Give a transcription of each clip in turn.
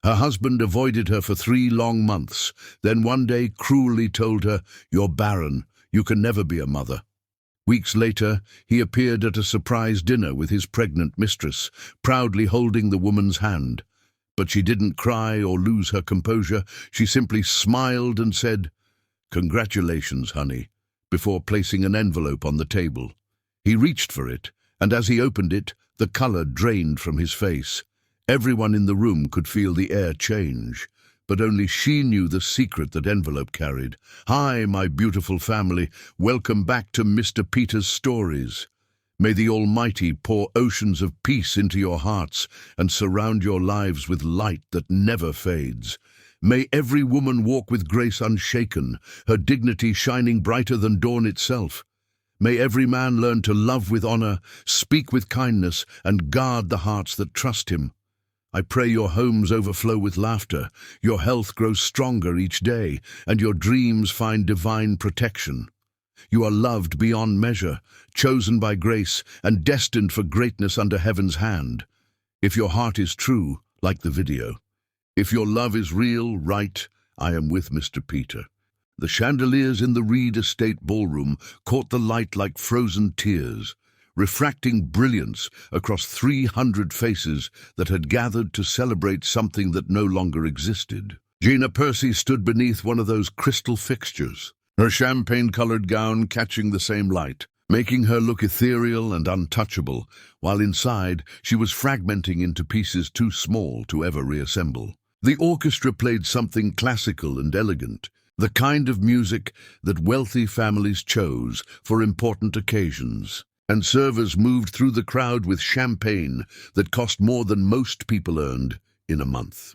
Her husband avoided her for 3 long months, then one day cruelly told her, "You're barren, you can never be a mother." Weeks later, he appeared at a surprise dinner with his pregnant mistress, proudly holding the woman's hand. But she didn't cry or lose her composure. She simply smiled and said, "Congratulations, honey," before placing an envelope on the table. He reached for it, and as he opened it, the color drained from his face. Everyone in the room could feel the air change, but only she knew the secret that envelope carried. "Hi, my beautiful family. Welcome back to Mr. Peter's Stories. May the Almighty pour oceans of peace into your hearts and surround your lives with light that never fades. May every woman walk with grace unshaken, her dignity shining brighter than dawn itself. May every man learn to love with honor, speak with kindness, and guard the hearts that trust him. I pray your homes overflow with laughter, your health grows stronger each day, and your dreams find divine protection. You are loved beyond measure, chosen by grace, and destined for greatness under heaven's hand. If your heart is true, like the video. If your love is real, right, I am with Mr. Peter." The chandeliers in the Reed Estate ballroom caught the light like frozen tears, refracting brilliance across 300 faces that had gathered to celebrate something that no longer existed. Gina Percy stood beneath one of those crystal fixtures, her champagne-colored gown catching the same light, making her look ethereal and untouchable, while inside she was fragmenting into pieces too small to ever reassemble. The orchestra played something classical and elegant, the kind of music that wealthy families chose for important occasions, and servers moved through the crowd with champagne that cost more than most people earned in a month.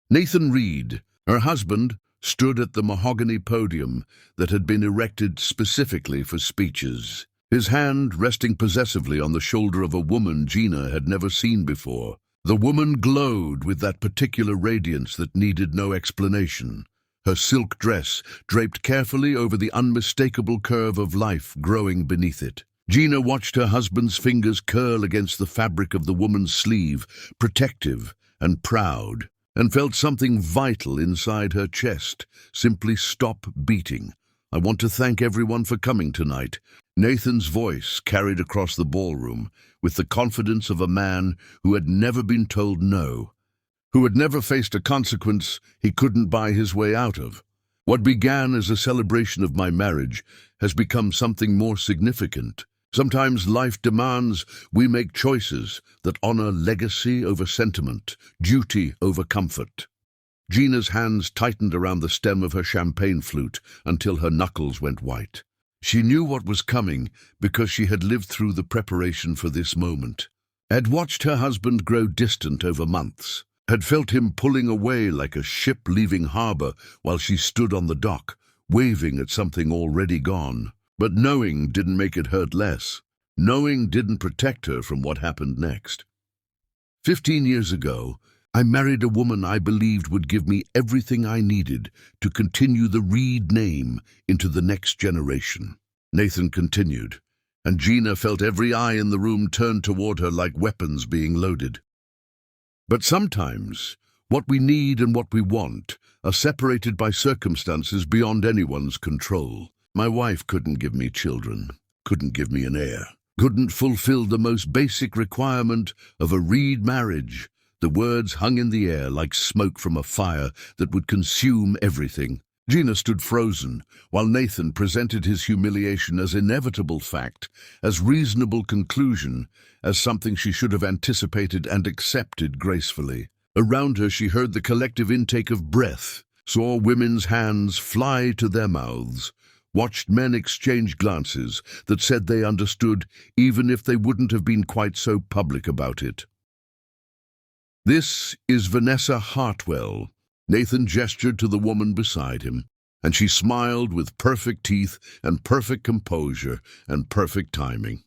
Nathan Reed, her husband, stood at the mahogany podium that had been erected specifically for speeches, his hand resting possessively on the shoulder of a woman Gina had never seen before. The woman glowed with that particular radiance that needed no explanation, her silk dress draped carefully over the unmistakable curve of life growing beneath it. Gina watched her husband's fingers curl against the fabric of the woman's sleeve, protective and proud, and felt something vital inside her chest simply stop beating. "I want to thank everyone for coming tonight." Nathan's voice carried across the ballroom with the confidence of a man who had never been told no, who had never faced a consequence he couldn't buy his way out of. "What began as a celebration of my marriage has become something more significant. Sometimes life demands we make choices that honor legacy over sentiment, duty over comfort." Gina's hands tightened around the stem of her champagne flute until her knuckles went white. She knew what was coming because she had lived through the preparation for this moment, had watched her husband grow distant over months, had felt him pulling away like a ship leaving harbor while she stood on the dock, waving at something already gone. But knowing didn't make it hurt less. Knowing didn't protect her from what happened next. 15 years ago, I married a woman I believed would give me everything I needed to continue the Reed name into the next generation. Nathan continued, and Gina felt every eye in the room turn toward her like weapons being loaded. "But sometimes, what we need and what we want are separated by circumstances beyond anyone's control. My wife couldn't give me children, couldn't give me an heir, couldn't fulfill the most basic requirement of a Reed marriage." The words hung in the air like smoke from a fire that would consume everything. Gina stood frozen, while Nathan presented his humiliation as inevitable fact, as reasonable conclusion, as something she should have anticipated and accepted gracefully. Around her she heard the collective intake of breath, saw women's hands fly to their mouths, watched men exchange glances that said they understood even if they wouldn't have been quite so public about it. "This is Vanessa Hartwell." Nathan gestured to the woman beside him, and she smiled with perfect teeth and perfect composure and perfect timing.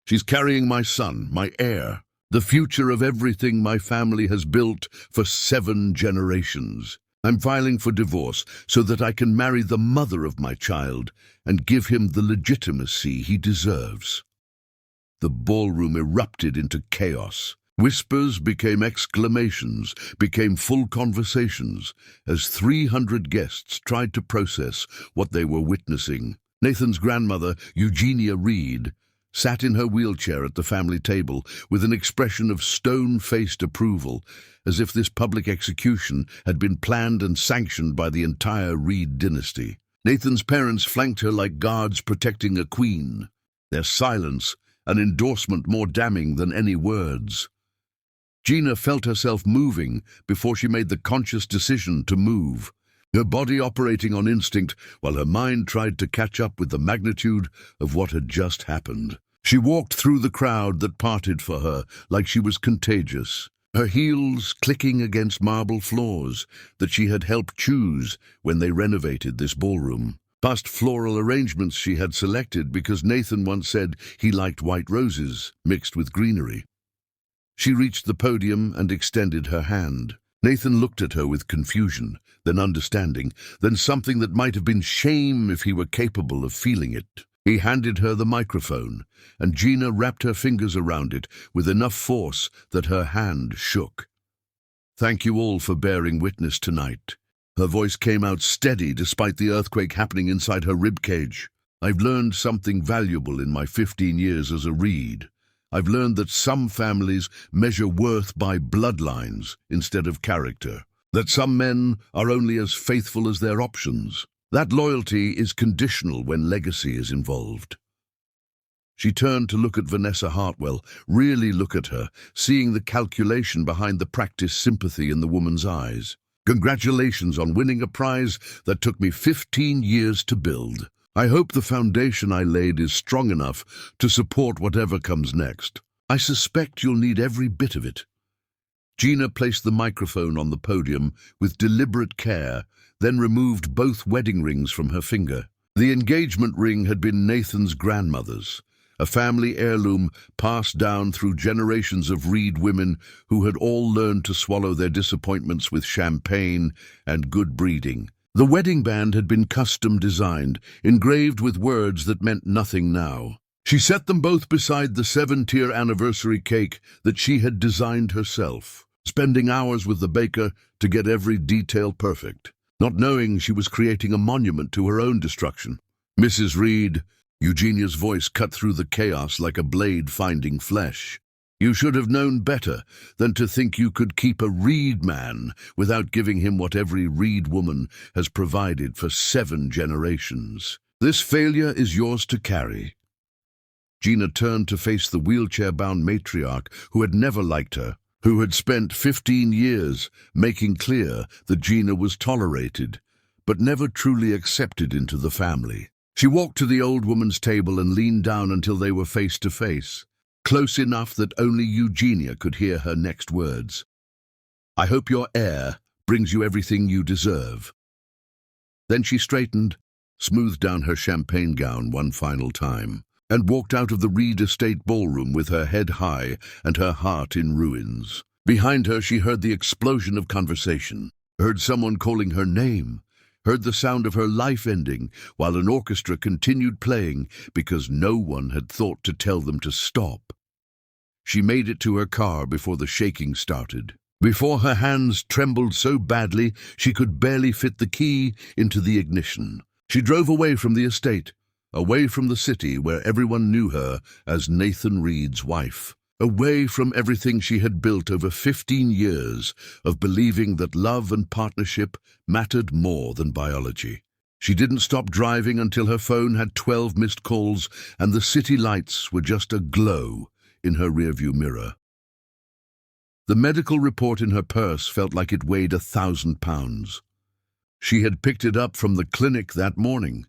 "She's carrying my son, my heir, the future of everything my family has built for 7 generations. I'm filing for divorce so that I can marry the mother of my child and give him the legitimacy he deserves." The ballroom erupted into chaos. Whispers became exclamations, became full conversations, as 300 guests tried to process what they were witnessing. Nathan's grandmother, Eugenia Reed, sat in her wheelchair at the family table with an expression of stone-faced approval, as if this public execution had been planned and sanctioned by the entire Reed dynasty. Nathan's parents flanked her like guards protecting a queen, their silence an endorsement more damning than any words. Gina felt herself moving before she made the conscious decision to move, her body operating on instinct while her mind tried to catch up with the magnitude of what had just happened. She walked through the crowd that parted for her like she was contagious, her heels clicking against marble floors that she had helped choose when they renovated this ballroom. Past floral arrangements she had selected because Nathan once said he liked white roses mixed with greenery. She reached the podium and extended her hand. Nathan looked at her with confusion, then understanding, then something that might have been shame if he were capable of feeling it. He handed her the microphone, and Gina wrapped her fingers around it with enough force that her hand shook. "Thank you all for bearing witness tonight." Her voice came out steady despite the earthquake happening inside her ribcage. "I've learned something valuable in my 15 years as a Reed. I've learned that some families measure worth by bloodlines instead of character, that some men are only as faithful as their options. That loyalty is conditional when legacy is involved." She turned to look at Vanessa Hartwell, really look at her, seeing the calculation behind the practiced sympathy in the woman's eyes. "Congratulations on winning a prize that took me 15 years to build. I hope the foundation I laid is strong enough to support whatever comes next. I suspect you'll need every bit of it." Gina placed the microphone on the podium with deliberate care, then removed both wedding rings from her finger. The engagement ring had been Nathan's grandmother's, a family heirloom passed down through generations of Reed women who had all learned to swallow their disappointments with champagne and good breeding. The wedding band had been custom designed, engraved with words that meant nothing now. She set them both beside the 7-tier anniversary cake that she had designed herself, spending hours with the baker to get every detail perfect, not knowing she was creating a monument to her own destruction. "Mrs. Reed," Eugenia's voice cut through the chaos like a blade finding flesh. "You should have known better than to think you could keep a Reed man without giving him what every Reed woman has provided for 7 generations. This failure is yours to carry." Gina turned to face the wheelchair-bound matriarch who had never liked her, who had spent 15 years making clear that Gina was tolerated, but never truly accepted into the family. She walked to the old woman's table and leaned down until they were face to face, close enough that only Eugenia could hear her next words. "I hope your heir brings you everything you deserve." Then she straightened, smoothed down her champagne gown one final time, and walked out of the Reed Estate ballroom with her head high and her heart in ruins. Behind her she heard the explosion of conversation, heard someone calling her name, heard the sound of her life ending while an orchestra continued playing because no one had thought to tell them to stop. She made it to her car before the shaking started, before her hands trembled so badly she could barely fit the key into the ignition. She drove away from the estate, away from the city where everyone knew her as Nathan Reed's wife, away from everything she had built over 15 years of believing that love and partnership mattered more than biology. She didn't stop driving until her phone had 12 missed calls and the city lights were just aglow in her rearview mirror. The medical report in her purse felt like it weighed 1,000 pounds. She had picked it up from the clinic that morning,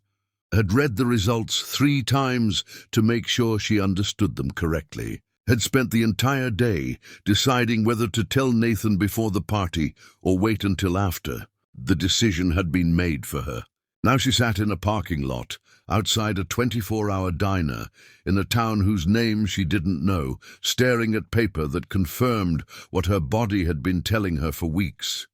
had read the results 3 times to make sure she understood them correctly, had spent the entire day deciding whether to tell Nathan before the party or wait until after. The decision had been made for her. Now she sat in a parking lot, outside a 24-hour diner, in a town whose name she didn't know, staring at paper that confirmed what her body had been telling her for weeks.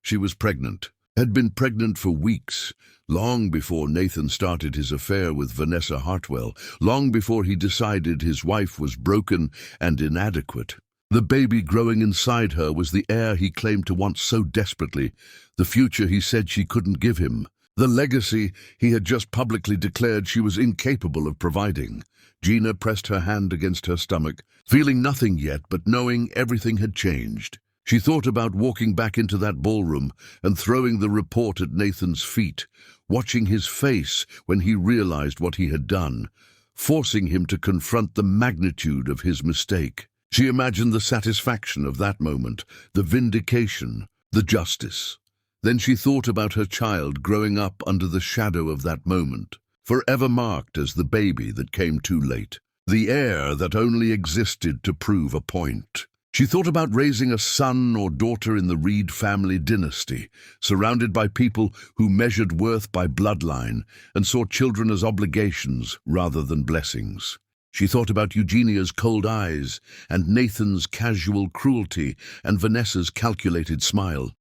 She was pregnant, had been pregnant for weeks, long before Nathan started his affair with Vanessa Hartwell, long before he decided his wife was broken and inadequate. The baby growing inside her was the heir he claimed to want so desperately, the future he said she couldn't give him, the legacy he had just publicly declared she was incapable of providing. Gina pressed her hand against her stomach, feeling nothing yet but knowing everything had changed. She thought about walking back into that ballroom and throwing the report at Nathan's feet, watching his face when he realized what he had done, forcing him to confront the magnitude of his mistake. She imagined the satisfaction of that moment, the vindication, the justice. Then she thought about her child growing up under the shadow of that moment, forever marked as the baby that came too late, the heir that only existed to prove a point. She thought about raising a son or daughter in the Reed family dynasty, surrounded by people who measured worth by bloodline and saw children as obligations rather than blessings. She thought about Eugenia's cold eyes and Nathan's casual cruelty and Vanessa's calculated smile.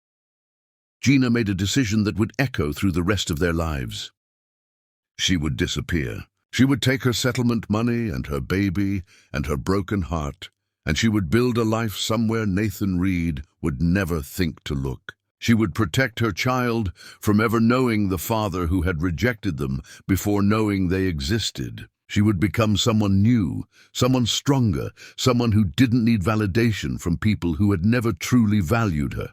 Gina made a decision that would echo through the rest of their lives. She would disappear. She would take her settlement money and her baby and her broken heart, and she would build a life somewhere Nathan Reed would never think to look. She would protect her child from ever knowing the father who had rejected them before knowing they existed. She would become someone new, someone stronger, someone who didn't need validation from people who had never truly valued her.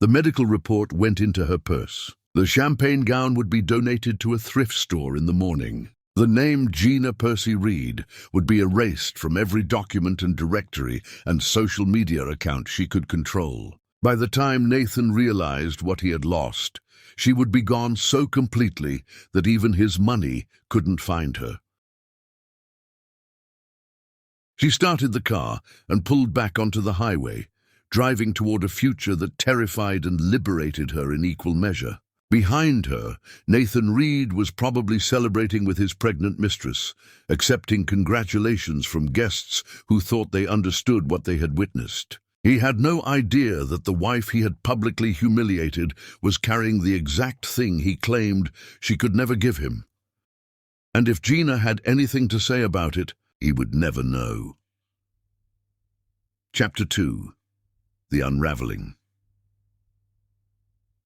The medical report went into her purse. The champagne gown would be donated to a thrift store in the morning. The name Gina Percy Reed would be erased from every document and directory and social media account she could control. By the time Nathan realized what he had lost, she would be gone so completely that even his money couldn't find her. She started the car and pulled back onto the highway, driving toward a future that terrified and liberated her in equal measure. Behind her, Nathan Reed was probably celebrating with his pregnant mistress, accepting congratulations from guests who thought they understood what they had witnessed. He had no idea that the wife he had publicly humiliated was carrying the exact thing he claimed she could never give him. And if Gina had anything to say about it, he would never know. Chapter 2. The Unraveling.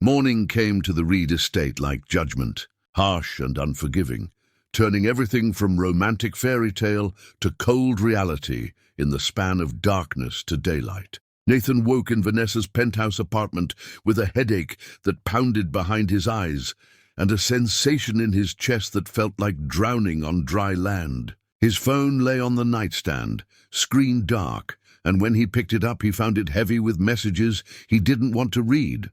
Morning came to the Reed estate like judgment, harsh and unforgiving, turning everything from romantic fairy tale to cold reality in the span of darkness to daylight. Nathan woke in Vanessa's penthouse apartment with a headache that pounded behind his eyes and a sensation in his chest that felt like drowning on dry land. His phone lay on the nightstand, screen dark, and when he picked it up he found it heavy with messages he didn't want to read.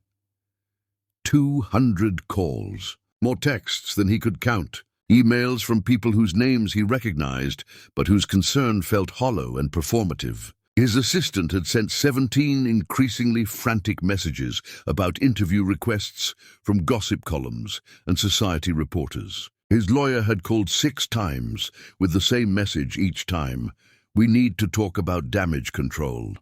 200 calls, more texts than he could count, emails from people whose names he recognized but whose concern felt hollow and performative. His assistant had sent 17 increasingly frantic messages about interview requests from gossip columns and society reporters. His lawyer had called 6 times with the same message each time: "We need to talk about damage control."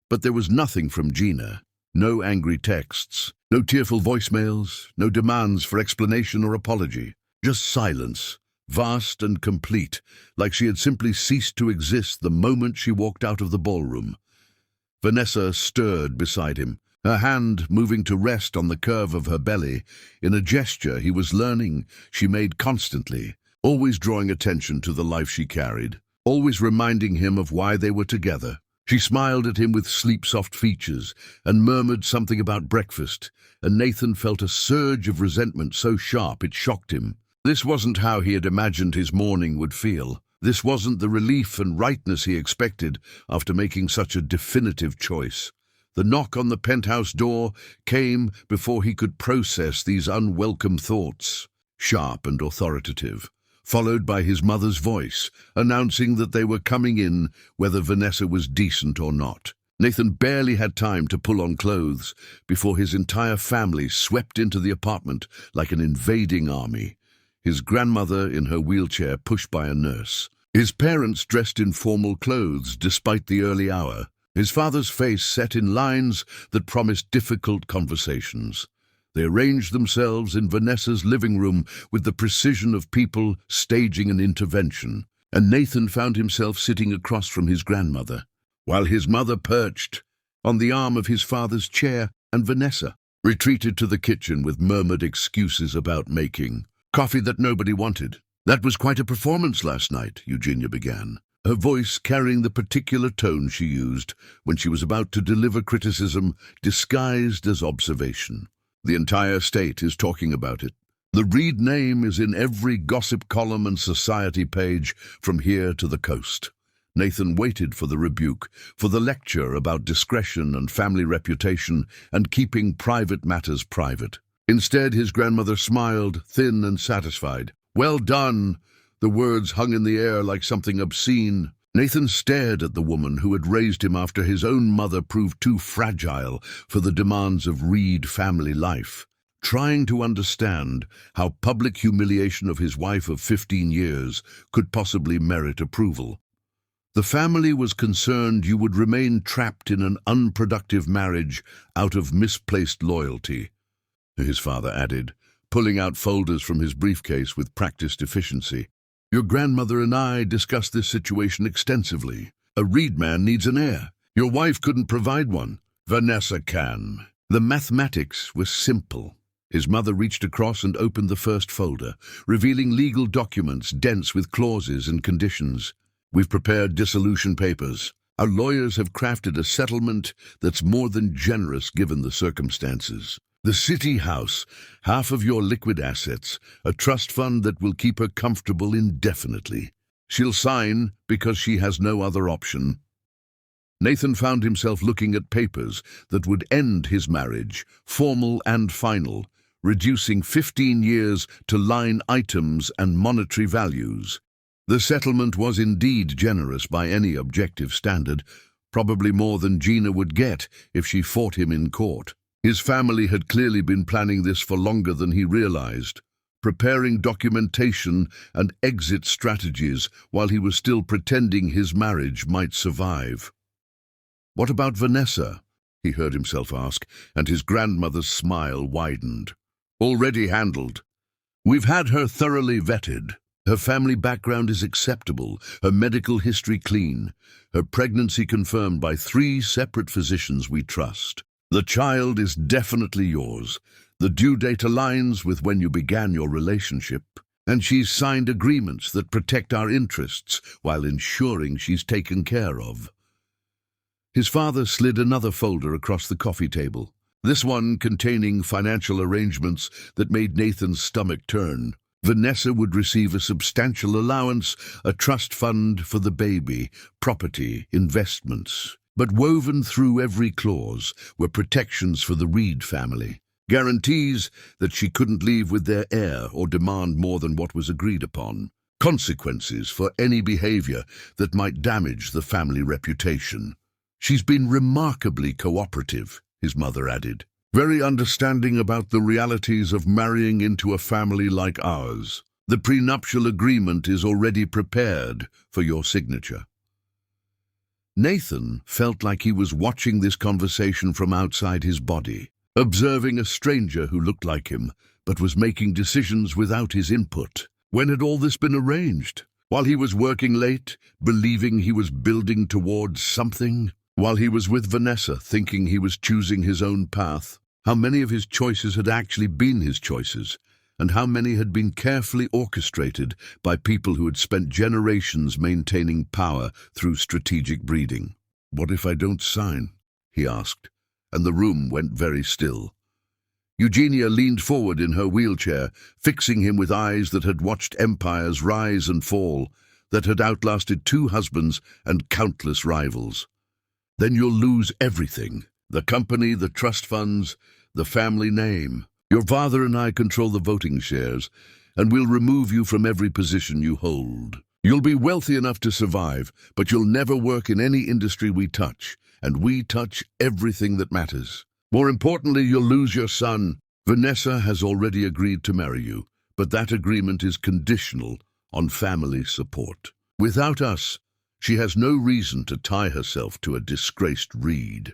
But there was nothing from Gina. No angry texts, no tearful voicemails, no demands for explanation or apology. Just silence, vast and complete, like she had simply ceased to exist the moment she walked out of the ballroom. Vanessa stirred beside him, her hand moving to rest on the curve of her belly, in a gesture he was learning she made constantly, always drawing attention to the life she carried, always reminding him of why they were together. She smiled at him with sleep-soft features and murmured something about breakfast, and Nathan felt a surge of resentment so sharp it shocked him. This wasn't how he had imagined his morning would feel. This wasn't the relief and rightness he expected after making such a definitive choice. The knock on the penthouse door came before he could process these unwelcome thoughts, sharp and authoritative, followed by his mother's voice, announcing that they were coming in whether Vanessa was decent or not. Nathan barely had time to pull on clothes before his entire family swept into the apartment like an invading army. His grandmother in her wheelchair pushed by a nurse. His parents dressed in formal clothes despite the early hour. His father's face set in lines that promised difficult conversations. They arranged themselves in Vanessa's living room with the precision of people staging an intervention, and Nathan found himself sitting across from his grandmother. while his mother perched on the arm of his father's chair, and Vanessa retreated to the kitchen with murmured excuses about making coffee that nobody wanted. "That was quite a performance last night," Eugenia began, her voice carrying the particular tone she used when she was about to deliver criticism disguised as observation. "The entire state is talking about it. The Reed name is in every gossip column and society page from here to the coast." Nathan waited for the rebuke, for the lecture about discretion and family reputation and keeping private matters private. Instead, his grandmother smiled, thin and satisfied. "Well done!" The words hung in the air like something obscene. Nathan stared at the woman who had raised him after his own mother proved too fragile for the demands of Reed family life, trying to understand how public humiliation of his wife of 15 years could possibly merit approval. The family was concerned you would remain trapped in an unproductive marriage out of misplaced loyalty, his father added, pulling out folders from his briefcase with practiced efficiency. "Your grandmother and I discussed this situation extensively. A Reed man needs an heir. Your wife couldn't provide one. Vanessa can." The mathematics was simple. His mother reached across and opened the first folder, revealing legal documents dense with clauses and conditions. "We've prepared dissolution papers. Our lawyers have crafted a settlement that's more than generous given the circumstances. The city house, half of your liquid assets, a trust fund that will keep her comfortable indefinitely. She'll sign because she has no other option." Nathan found himself looking at papers that would end his marriage, formal and final, reducing 15 years to line items and monetary values. The settlement was indeed generous by any objective standard, probably more than Gina would get if she fought him in court. His family had clearly been planning this for longer than he realized, preparing documentation and exit strategies while he was still pretending his marriage might survive. "What about Vanessa?" he heard himself ask, and his grandmother's smile widened. "Already handled. We've had her thoroughly vetted. Her family background is acceptable, her medical history clean, her pregnancy confirmed by 3 separate physicians we trust. The child is definitely yours. The due date aligns with when you began your relationship, and she's signed agreements that protect our interests while ensuring she's taken care of." His father slid another folder across the coffee table, this one containing financial arrangements that made Nathan's stomach turn. Vanessa would receive a substantial allowance, a trust fund for the baby, property, investments. But woven through every clause were protections for the Reed family, guarantees that she couldn't leave with their heir or demand more than what was agreed upon, consequences for any behavior that might damage the family reputation. "She's been remarkably cooperative," his mother added. "Very understanding about the realities of marrying into a family like ours. The prenuptial agreement is already prepared for your signature." Nathan felt like he was watching this conversation from outside his body, observing a stranger who looked like him, but was making decisions without his input. When had all this been arranged? While he was working late, believing he was building towards something? While he was with Vanessa, thinking he was choosing his own path? How many of his choices had actually been his choices, and how many had been carefully orchestrated by people who had spent generations maintaining power through strategic breeding? "What if I don't sign?" he asked, and the room went very still. Eugenia leaned forward in her wheelchair, fixing him with eyes that had watched empires rise and fall, that had outlasted 2 husbands and countless rivals. "Then you'll lose everything. The company, the trust funds, the family name. Your father and I control the voting shares, and we'll remove you from every position you hold. You'll be wealthy enough to survive, but you'll never work in any industry we touch, and we touch everything that matters. More importantly, you'll lose your son. Vanessa has already agreed to marry you, but that agreement is conditional on family support. Without us, she has no reason to tie herself to a disgraced Reed."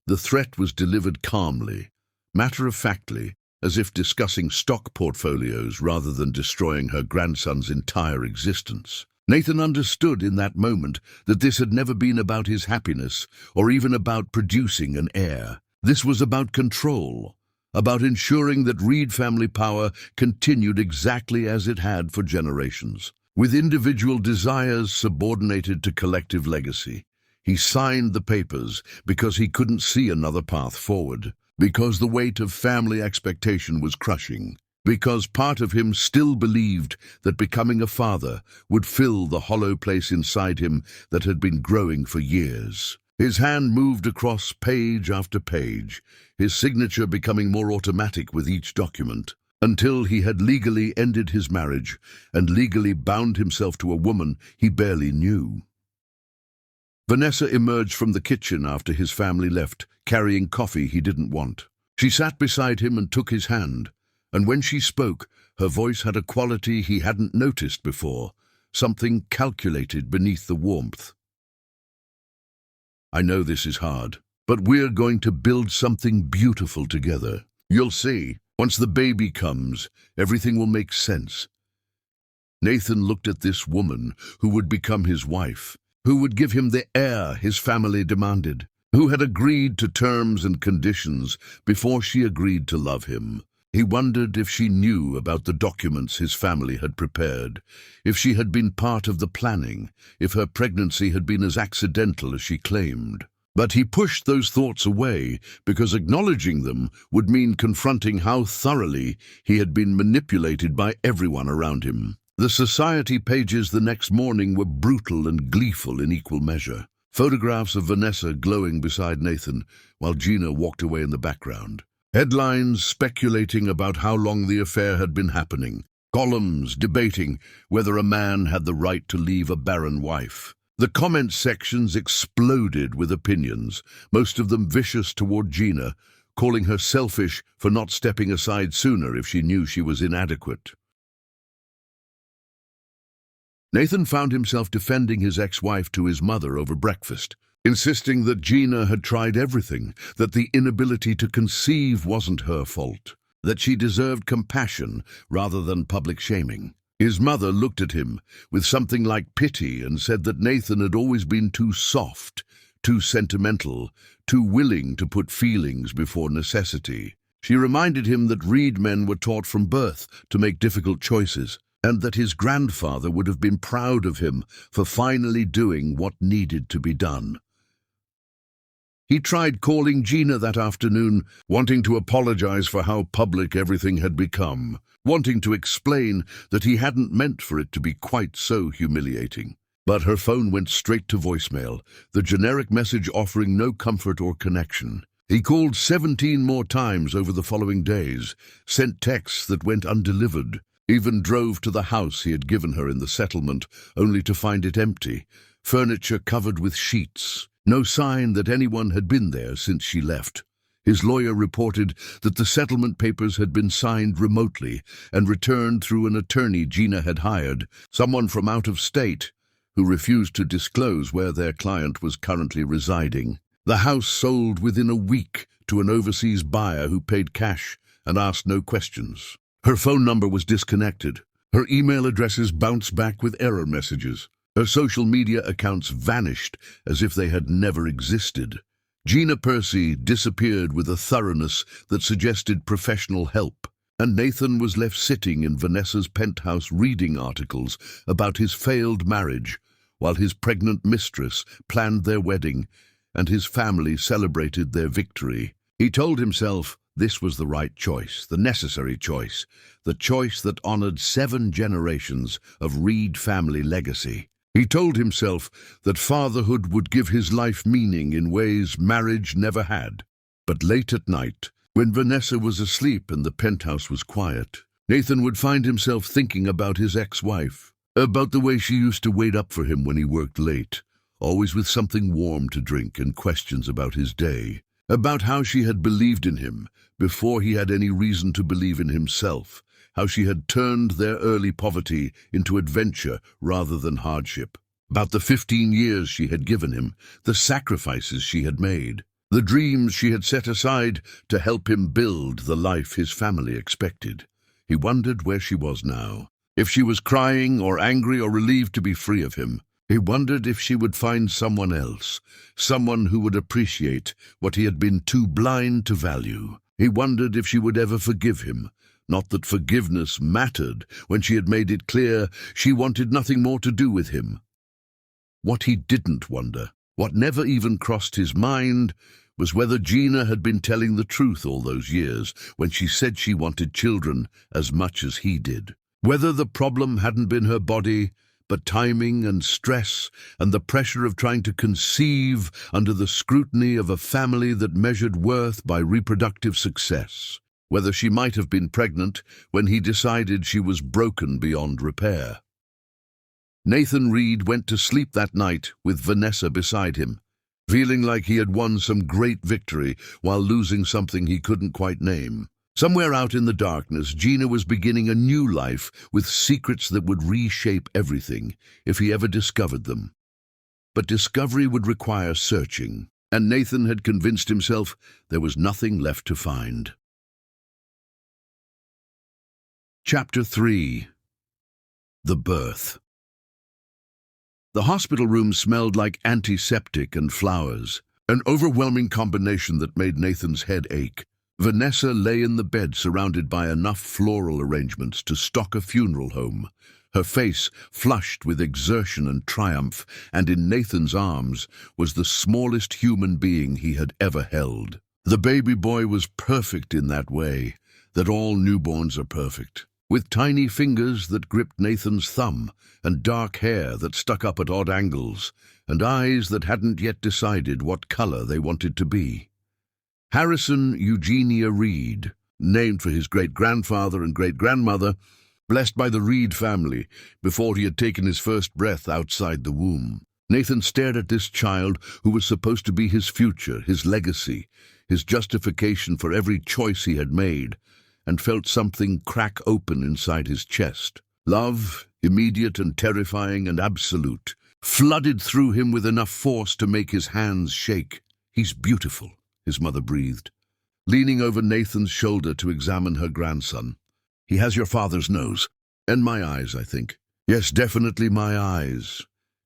The threat was delivered calmly, matter-of-factly, as if discussing stock portfolios rather than destroying her grandson's entire existence. Nathan understood in that moment that this had never been about his happiness or even about producing an heir. This was about control, about ensuring that Reed family power continued exactly as it had for generations, with individual desires subordinated to collective legacy. He signed the papers because he couldn't see another path forward, because the weight of family expectation was crushing, because part of him still believed that becoming a father would fill the hollow place inside him that had been growing for years. His hand moved across page after page, his signature becoming more automatic with each document, until he had legally ended his marriage and legally bound himself to a woman he barely knew. Vanessa emerged from the kitchen after his family left, carrying coffee he didn't want. She sat beside him and took his hand, and when she spoke, her voice had a quality he hadn't noticed before, something calculated beneath the warmth. "I know this is hard, but we're going to build something beautiful together. You'll see, once the baby comes, everything will make sense." Nathan looked at this woman who would become his wife, who would give him the heir his family demanded, who had agreed to terms and conditions before she agreed to love him. He wondered if she knew about the documents his family had prepared, if she had been part of the planning, if her pregnancy had been as accidental as she claimed. But he pushed those thoughts away because acknowledging them would mean confronting how thoroughly he had been manipulated by everyone around him. The society pages the next morning were brutal and gleeful in equal measure. Photographs of Vanessa glowing beside Nathan, while Gina walked away in the background. Headlines speculating about how long the affair had been happening. Columns debating whether a man had the right to leave a barren wife. The comment sections exploded with opinions, most of them vicious toward Gina, calling her selfish for not stepping aside sooner if she knew she was inadequate. Nathan found himself defending his ex-wife to his mother over breakfast, insisting that Gina had tried everything, that the inability to conceive wasn't her fault, that she deserved compassion rather than public shaming. His mother looked at him with something like pity and said that Nathan had always been too soft, too sentimental, too willing to put feelings before necessity. She reminded him that Reed men were taught from birth to make difficult choices, and that his grandfather would have been proud of him for finally doing what needed to be done. He tried calling Gina that afternoon, wanting to apologize for how public everything had become, wanting to explain that he hadn't meant for it to be quite so humiliating. But her phone went straight to voicemail, the generic message offering no comfort or connection. He called 17 more times over the following days, sent texts that went undelivered, even drove to the house he had given her in the settlement, only to find it empty, furniture covered with sheets. No sign that anyone had been there since she left. His lawyer reported that the settlement papers had been signed remotely and returned through an attorney Gina had hired, someone from out of state, who refused to disclose where their client was currently residing. The house sold within a week to an overseas buyer who paid cash and asked no questions. Her phone number was disconnected. Her email addresses bounced back with error messages. Her social media accounts vanished as if they had never existed. Gina Percy disappeared with a thoroughness that suggested professional help, and Nathan was left sitting in Vanessa's penthouse reading articles about his failed marriage, while his pregnant mistress planned their wedding and his family celebrated their victory. He told himself this was the right choice, the necessary choice, the choice that honored 7 generations of Reed family legacy. He told himself that fatherhood would give his life meaning in ways marriage never had. But late at night, when Vanessa was asleep and the penthouse was quiet, Nathan would find himself thinking about his ex-wife, about the way she used to wait up for him when he worked late, always with something warm to drink and questions about his day, about how she had believed in him before he had any reason to believe in himself, how she had turned their early poverty into adventure rather than hardship, about the 15 years she had given him, the sacrifices she had made, the dreams she had set aside to help him build the life his family expected. He wondered where she was now. If she was crying or angry or relieved to be free of him, he wondered if she would find someone else, someone who would appreciate what he had been too blind to value. He wondered if she would ever forgive him. Not that forgiveness mattered when she had made it clear she wanted nothing more to do with him. What he didn't wonder, what never even crossed his mind, was whether Gina had been telling the truth all those years when she said she wanted children as much as he did. Whether the problem hadn't been her body, but timing and stress and the pressure of trying to conceive under the scrutiny of a family that measured worth by reproductive success. Whether she might have been pregnant when he decided she was broken beyond repair. Nathan Reed went to sleep that night with Vanessa beside him, feeling like he had won some great victory while losing something he couldn't quite name. Somewhere out in the darkness, Gina was beginning a new life with secrets that would reshape everything if he ever discovered them. But discovery would require searching, and Nathan had convinced himself there was nothing left to find. Chapter 3. The Birth. The hospital room smelled like antiseptic and flowers, an overwhelming combination that made Nathan's head ache. Vanessa lay in the bed surrounded by enough floral arrangements to stock a funeral home, her face flushed with exertion and triumph, and in Nathan's arms was the smallest human being he had ever held. The baby boy was perfect in that way, that all newborns are perfect, with tiny fingers that gripped Nathan's thumb, and dark hair that stuck up at odd angles, and eyes that hadn't yet decided what color they wanted to be. Harrison Eugenia Reed, named for his great-grandfather and great-grandmother, blessed by the Reed family before he had taken his first breath outside the womb. Nathan stared at this child who was supposed to be his future, his legacy, his justification for every choice he had made, and felt something crack open inside his chest. Love, immediate and terrifying and absolute, flooded through him with enough force to make his hands shake. "He's beautiful," his mother breathed, leaning over Nathan's shoulder to examine her grandson. "He has your father's nose. And my eyes, I think." "Yes, definitely my eyes."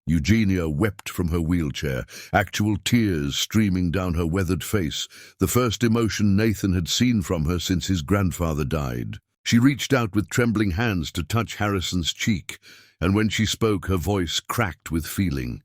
Eugenia wept from her wheelchair, actual tears streaming down her weathered face, the first emotion Nathan had seen from her since his grandfather died. She reached out with trembling hands to touch Harrison's cheek, and when she spoke, her voice cracked with feeling.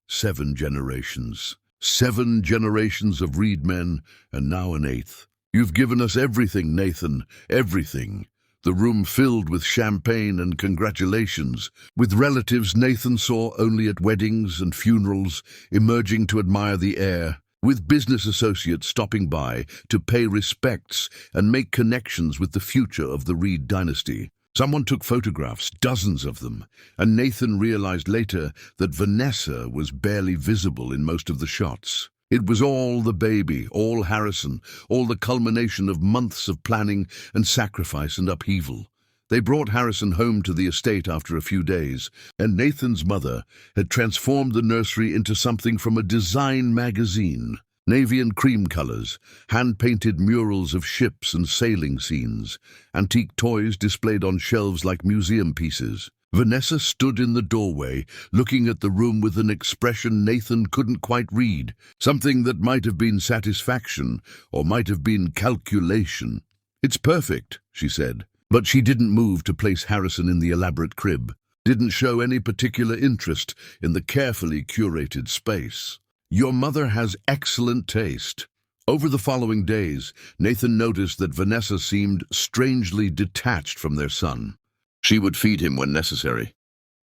7 generations. 7 generations of Reed men, and now an 8th. "You've given us everything, Nathan, everything." The room filled with champagne and congratulations, with relatives Nathan saw only at weddings and funerals, emerging to admire the heir, with business associates stopping by to pay respects and make connections with the future of the Reed dynasty. Someone took photographs, dozens of them, and Nathan realized later that Vanessa was barely visible in most of the shots. It was all the baby, all Harrison, all the culmination of months of planning and sacrifice and upheaval. They brought Harrison home to the estate after a few days, and Nathan's mother had transformed the nursery into something from a design magazine. Navy and cream colors, hand-painted murals of ships and sailing scenes, antique toys displayed on shelves like museum pieces. Vanessa stood in the doorway, looking at the room with an expression Nathan couldn't quite read, something that might have been satisfaction or might have been calculation. "It's perfect," she said, but she didn't move to place Harrison in the elaborate crib, didn't show any particular interest in the carefully curated space. "Your mother has excellent taste." Over the following days, Nathan noticed that Vanessa seemed strangely detached from their son. She would feed him when necessary,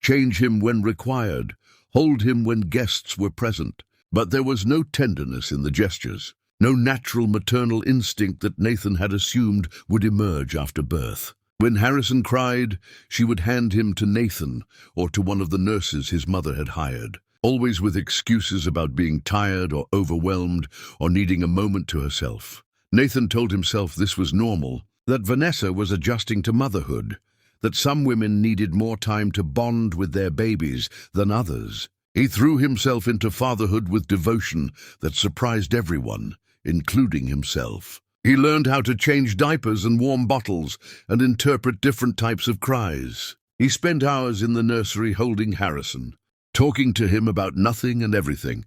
change him when required, hold him when guests were present. But there was no tenderness in the gestures, no natural maternal instinct that Nathan had assumed would emerge after birth. When Harrison cried, she would hand him to Nathan or to one of the nurses his mother had hired, always with excuses about being tired or overwhelmed or needing a moment to herself. Nathan told himself this was normal, that Vanessa was adjusting to motherhood, that some women needed more time to bond with their babies than others. He threw himself into fatherhood with devotion that surprised everyone, including himself. He learned how to change diapers and warm bottles and interpret different types of cries. He spent hours in the nursery holding Harrison, talking to him about nothing and everything,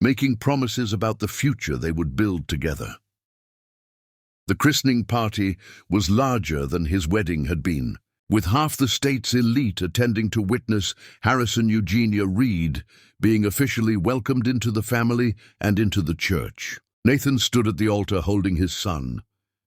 making promises about the future they would build together. The christening party was larger than his wedding had been, with half the state's elite attending to witness Harrison Eugenia Reed being officially welcomed into the family and into the church. Nathan stood at the altar holding his son,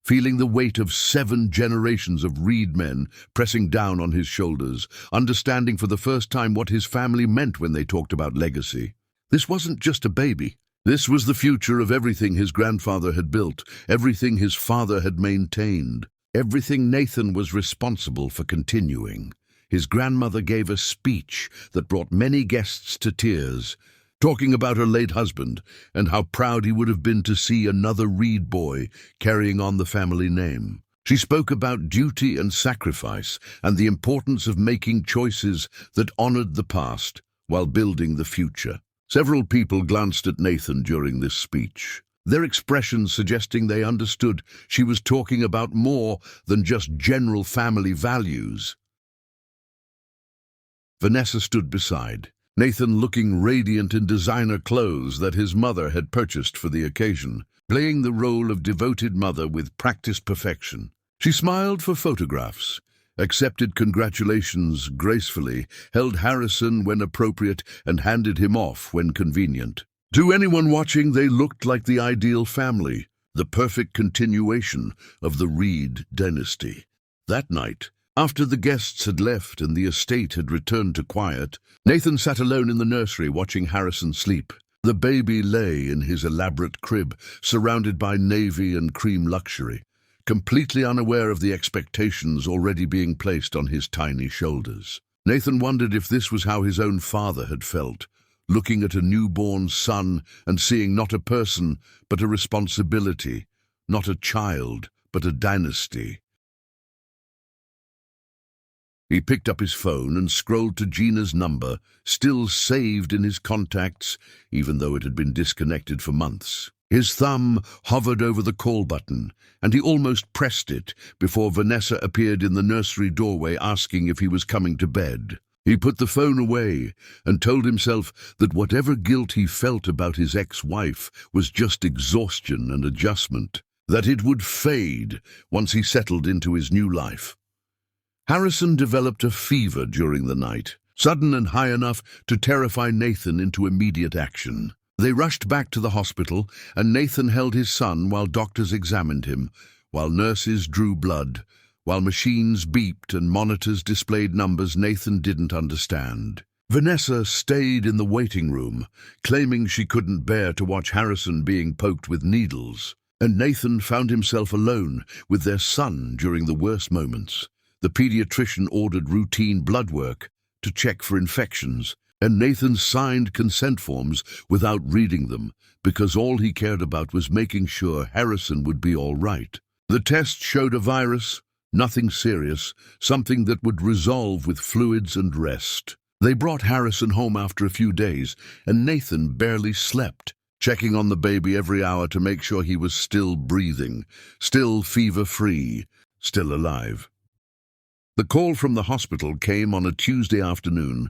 feeling the weight of 7 generations of Reed men pressing down on his shoulders, understanding for the first time what his family meant when they talked about legacy. This wasn't just a baby. This was the future of everything his grandfather had built, everything his father had maintained, everything Nathan was responsible for continuing. His grandmother gave a speech that brought many guests to tears, talking about her late husband and how proud he would have been to see another Reed boy carrying on the family name. She spoke about duty and sacrifice and the importance of making choices that honored the past while building the future. Several people glanced at Nathan during this speech, their expressions suggesting they understood she was talking about more than just general family values. Vanessa stood beside Nathan, looking radiant in designer clothes that his mother had purchased for the occasion, playing the role of devoted mother with practiced perfection. She smiled for photographs, accepted congratulations gracefully, held Harrison when appropriate, and handed him off when convenient. To anyone watching, they looked like the ideal family, the perfect continuation of the Reed dynasty. That night, after the guests had left and the estate had returned to quiet, Nathan sat alone in the nursery watching Harrison sleep. The baby lay in his elaborate crib, surrounded by navy and cream luxury, completely unaware of the expectations already being placed on his tiny shoulders. Nathan wondered if this was how his own father had felt, looking at a newborn son and seeing not a person but a responsibility, not a child but a dynasty. He picked up his phone and scrolled to Gina's number, still saved in his contacts, even though it had been disconnected for months. His thumb hovered over the call button, and he almost pressed it before Vanessa appeared in the nursery doorway asking if he was coming to bed. He put the phone away and told himself that whatever guilt he felt about his ex-wife was just exhaustion and adjustment, that it would fade once he settled into his new life. Harrison developed a fever during the night, sudden and high enough to terrify Nathan into immediate action. They rushed back to the hospital, and Nathan held his son while doctors examined him, while nurses drew blood, while machines beeped and monitors displayed numbers Nathan didn't understand. Vanessa stayed in the waiting room, claiming she couldn't bear to watch Harrison being poked with needles, and Nathan found himself alone with their son during the worst moments. The pediatrician ordered routine blood work to check for infections, and Nathan signed consent forms without reading them because all he cared about was making sure Harrison would be all right. The test showed a virus, nothing serious, something that would resolve with fluids and rest. They brought Harrison home after a few days, and Nathan barely slept, checking on the baby every hour to make sure he was still breathing, still fever-free, still alive. The call from the hospital came on a Tuesday afternoon,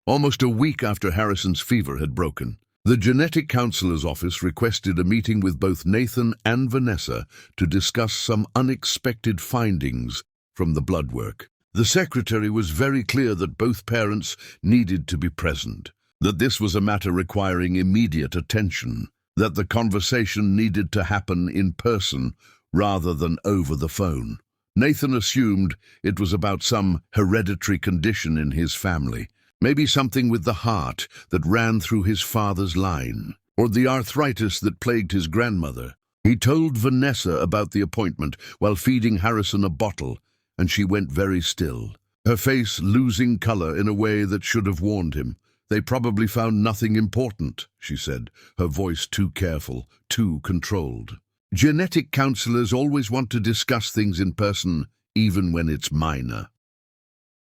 almost a week after Harrison's fever had broken. The genetic counselor's office requested a meeting with both Nathan and Vanessa to discuss some unexpected findings from the blood work. The secretary was very clear that both parents needed to be present, that this was a matter requiring immediate attention, that the conversation needed to happen in person rather than over the phone. Nathan assumed it was about some hereditary condition in his family, maybe something with the heart that ran through his father's line, or the arthritis that plagued his grandmother. He told Vanessa about the appointment while feeding Harrison a bottle, and she went very still, her face losing color in a way that should have warned him. They probably found nothing important, she said, her voice too careful, too controlled. Genetic counselors always want to discuss things in person, even when it's minor.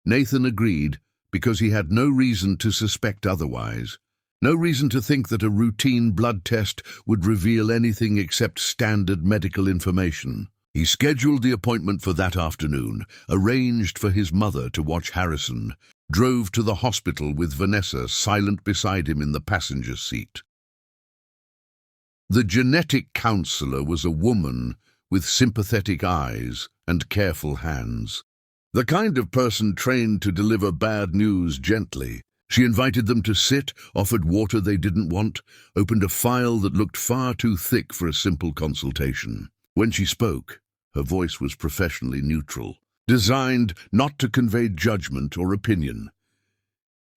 Nathan agreed because he had no reason to suspect otherwise, no reason to think that a routine blood test would reveal anything except standard medical information. He scheduled the appointment for that afternoon, arranged for his mother to watch Harrison, drove to the hospital with Vanessa silent beside him in the passenger seat. The genetic counselor was a woman with sympathetic eyes and careful hands. The kind of person trained to deliver bad news gently. She invited them to sit, offered water they didn't want, opened a file that looked far too thick for a simple consultation. When she spoke, her voice was professionally neutral, designed not to convey judgment or opinion.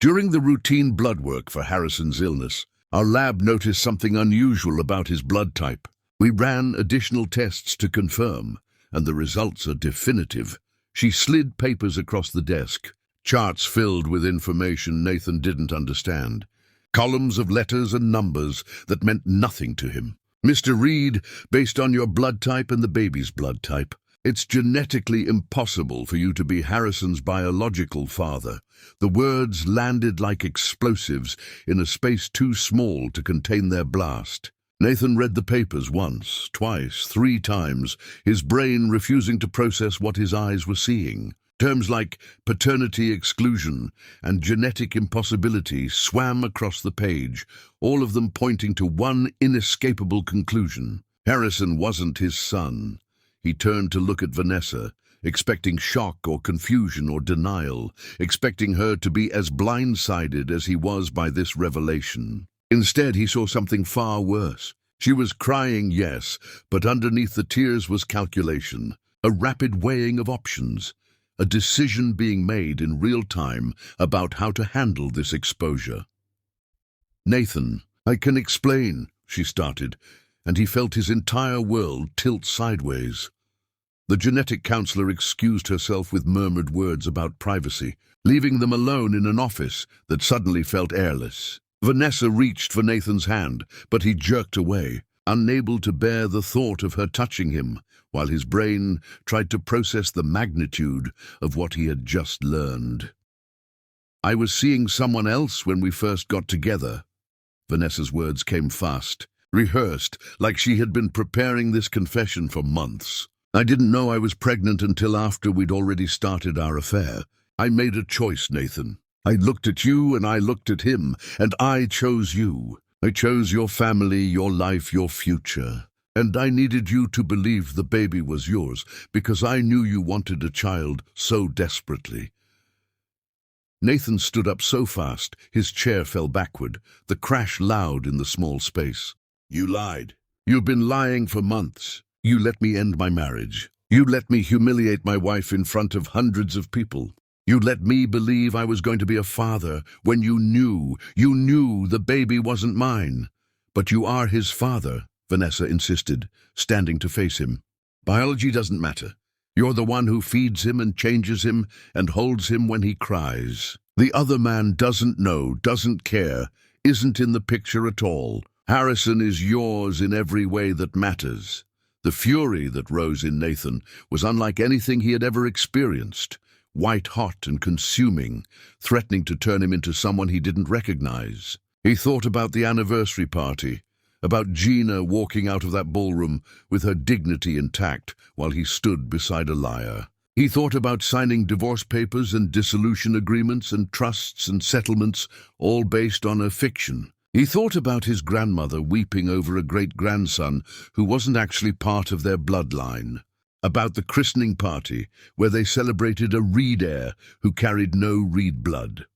During the routine blood work for Harrison's illness, our lab noticed something unusual about his blood type. We ran additional tests to confirm, and the results are definitive. She slid papers across the desk, charts filled with information Nathan didn't understand, columns of letters and numbers that meant nothing to him. Mr. Reed, based on your blood type and the baby's blood type, it's genetically impossible for you to be Harrison's biological father. The words landed like explosives in a space too small to contain their blast. Nathan read the papers once, twice, 3 times, his brain refusing to process what his eyes were seeing. Terms like paternity exclusion and genetic impossibility swam across the page, all of them pointing to one inescapable conclusion. Harrison wasn't his son. He turned to look at Vanessa, expecting shock or confusion or denial, expecting her to be as blindsided as he was by this revelation. Instead, he saw something far worse. She was crying, yes, but underneath the tears was calculation, a rapid weighing of options, a decision being made in real time about how to handle this exposure. "Nathan, I can explain," she started, and he felt his entire world tilt sideways. The genetic counselor excused herself with murmured words about privacy, leaving them alone in an office that suddenly felt airless. Vanessa reached for Nathan's hand, but he jerked away, unable to bear the thought of her touching him, while his brain tried to process the magnitude of what he had just learned. "I was seeing someone else when we first got together." Vanessa's words came fast, rehearsed, like she had been preparing this confession for months. "I didn't know I was pregnant until after we'd already started our affair. I made a choice, Nathan. I looked at you and I looked at him, and I chose you. I chose your family, your life, your future. And I needed you to believe the baby was yours, because I knew you wanted a child so desperately." Nathan stood up so fast, his chair fell backward, the crash loud in the small space. "You lied. You've been lying for months. You let me end my marriage. You let me humiliate my wife in front of hundreds of people. You let me believe I was going to be a father when you knew the baby wasn't mine. But you are his father," Vanessa insisted, standing to face him. "Biology doesn't matter. You're the one who feeds him and changes him and holds him when he cries. The other man doesn't know, doesn't care, isn't in the picture at all. Harrison is yours in every way that matters." The fury that rose in Nathan was unlike anything he had ever experienced. White-hot and consuming, threatening to turn him into someone he didn't recognize. He thought about the anniversary party, about Gina walking out of that ballroom with her dignity intact while he stood beside a liar. He thought about signing divorce papers and dissolution agreements and trusts and settlements, all based on a fiction. He thought about his grandmother weeping over a great-grandson who wasn't actually part of their bloodline. About the christening party, where they celebrated a Reed heir who carried no Reed blood.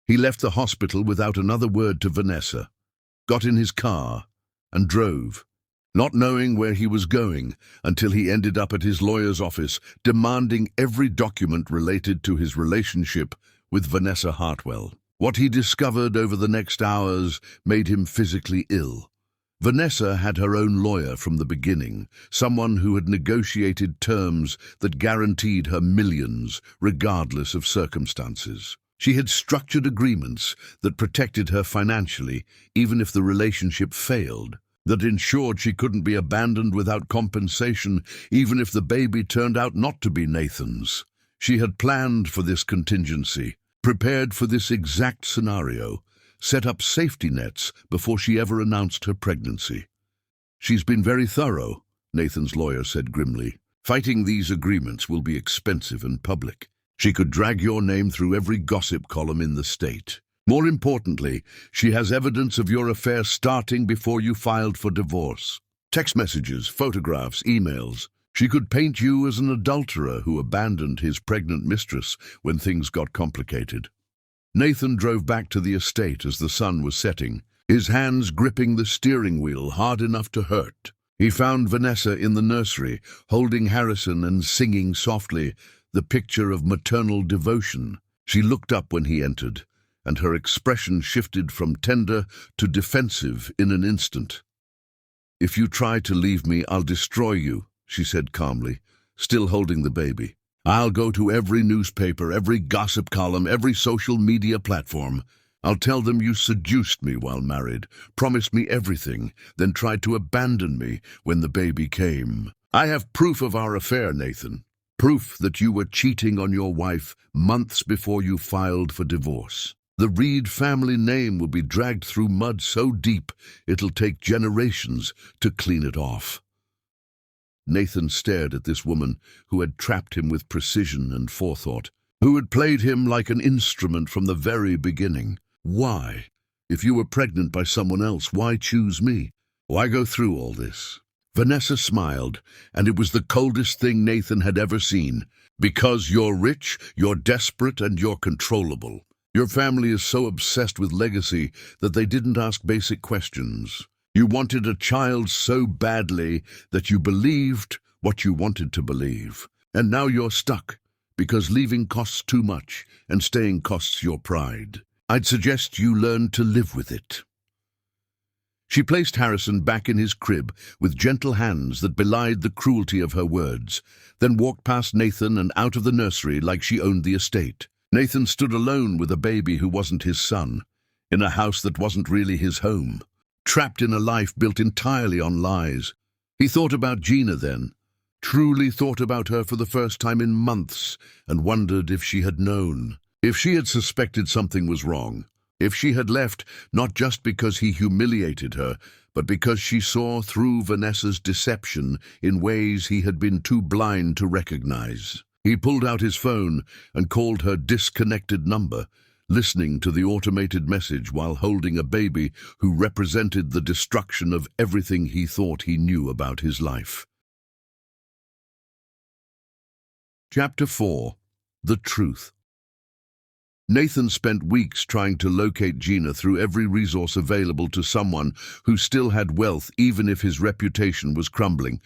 He left the hospital without another word to Vanessa, got in his car, and drove, not knowing where he was going until he ended up at his lawyer's office, demanding every document related to his relationship with Vanessa Hartwell. What he discovered over the next hours made him physically ill. Vanessa had her own lawyer from the beginning, someone who had negotiated terms that guaranteed her millions, regardless of circumstances. She had structured agreements that protected her financially, even if the relationship failed, that ensured she couldn't be abandoned without compensation, even if the baby turned out not to be Nathan's. She had planned for this contingency, prepared for this exact scenario, set up safety nets before she ever announced her pregnancy. "She's been very thorough," Nathan's lawyer said grimly. Fighting these agreements will be expensive and public. She could drag your name through every gossip column in the state. More importantly, she has evidence of your affair starting before you filed for divorce. Text messages, photographs, emails. She could paint you as an adulterer who abandoned his pregnant mistress when things got complicated. Nathan drove back to the estate as the sun was setting, his hands gripping the steering wheel hard enough to hurt. He found Vanessa in the nursery, holding Harrison and singing softly, the picture of maternal devotion. She looked up when he entered, and her expression shifted from tender to defensive in an instant. "If you try to leave me, I'll destroy you," she said calmly, still holding the baby. "I'll go to every newspaper, every gossip column, every social media platform. I'll tell them you seduced me while married, promised me everything, then tried to abandon me when the baby came. I have proof of our affair, Nathan. Proof that you were cheating on your wife months before you filed for divorce. The Reed family name will be dragged through mud so deep it'll take generations to clean it off." Nathan stared at this woman who had trapped him with precision and forethought, who had played him like an instrument from the very beginning. Why? If you were pregnant by someone else, why choose me? Why go through all this? Vanessa smiled, and it was the coldest thing Nathan had ever seen. "Because you're rich, you're desperate, and you're controllable. Your family is so obsessed with legacy that they didn't ask basic questions. You wanted a child so badly that you believed what you wanted to believe. And now you're stuck, because leaving costs too much, and staying costs your pride. I'd suggest you learn to live with it." She placed Harrison back in his crib with gentle hands that belied the cruelty of her words, then walked past Nathan and out of the nursery like she owned the estate. Nathan stood alone with a baby who wasn't his son, in a house that wasn't really his home, trapped in a life built entirely on lies. He thought about Gina then, truly thought about her for the first time in months, and wondered if she had known, if she had suspected something was wrong. If she had left, not just because he humiliated her, but because she saw through Vanessa's deception in ways he had been too blind to recognize. He pulled out his phone and called her disconnected number, listening to the automated message while holding a baby who represented the destruction of everything he thought he knew about his life. Chapter 4. The Truth. Nathan spent weeks trying to locate Gina through every resource available to someone who still had wealth even if his reputation was crumbling,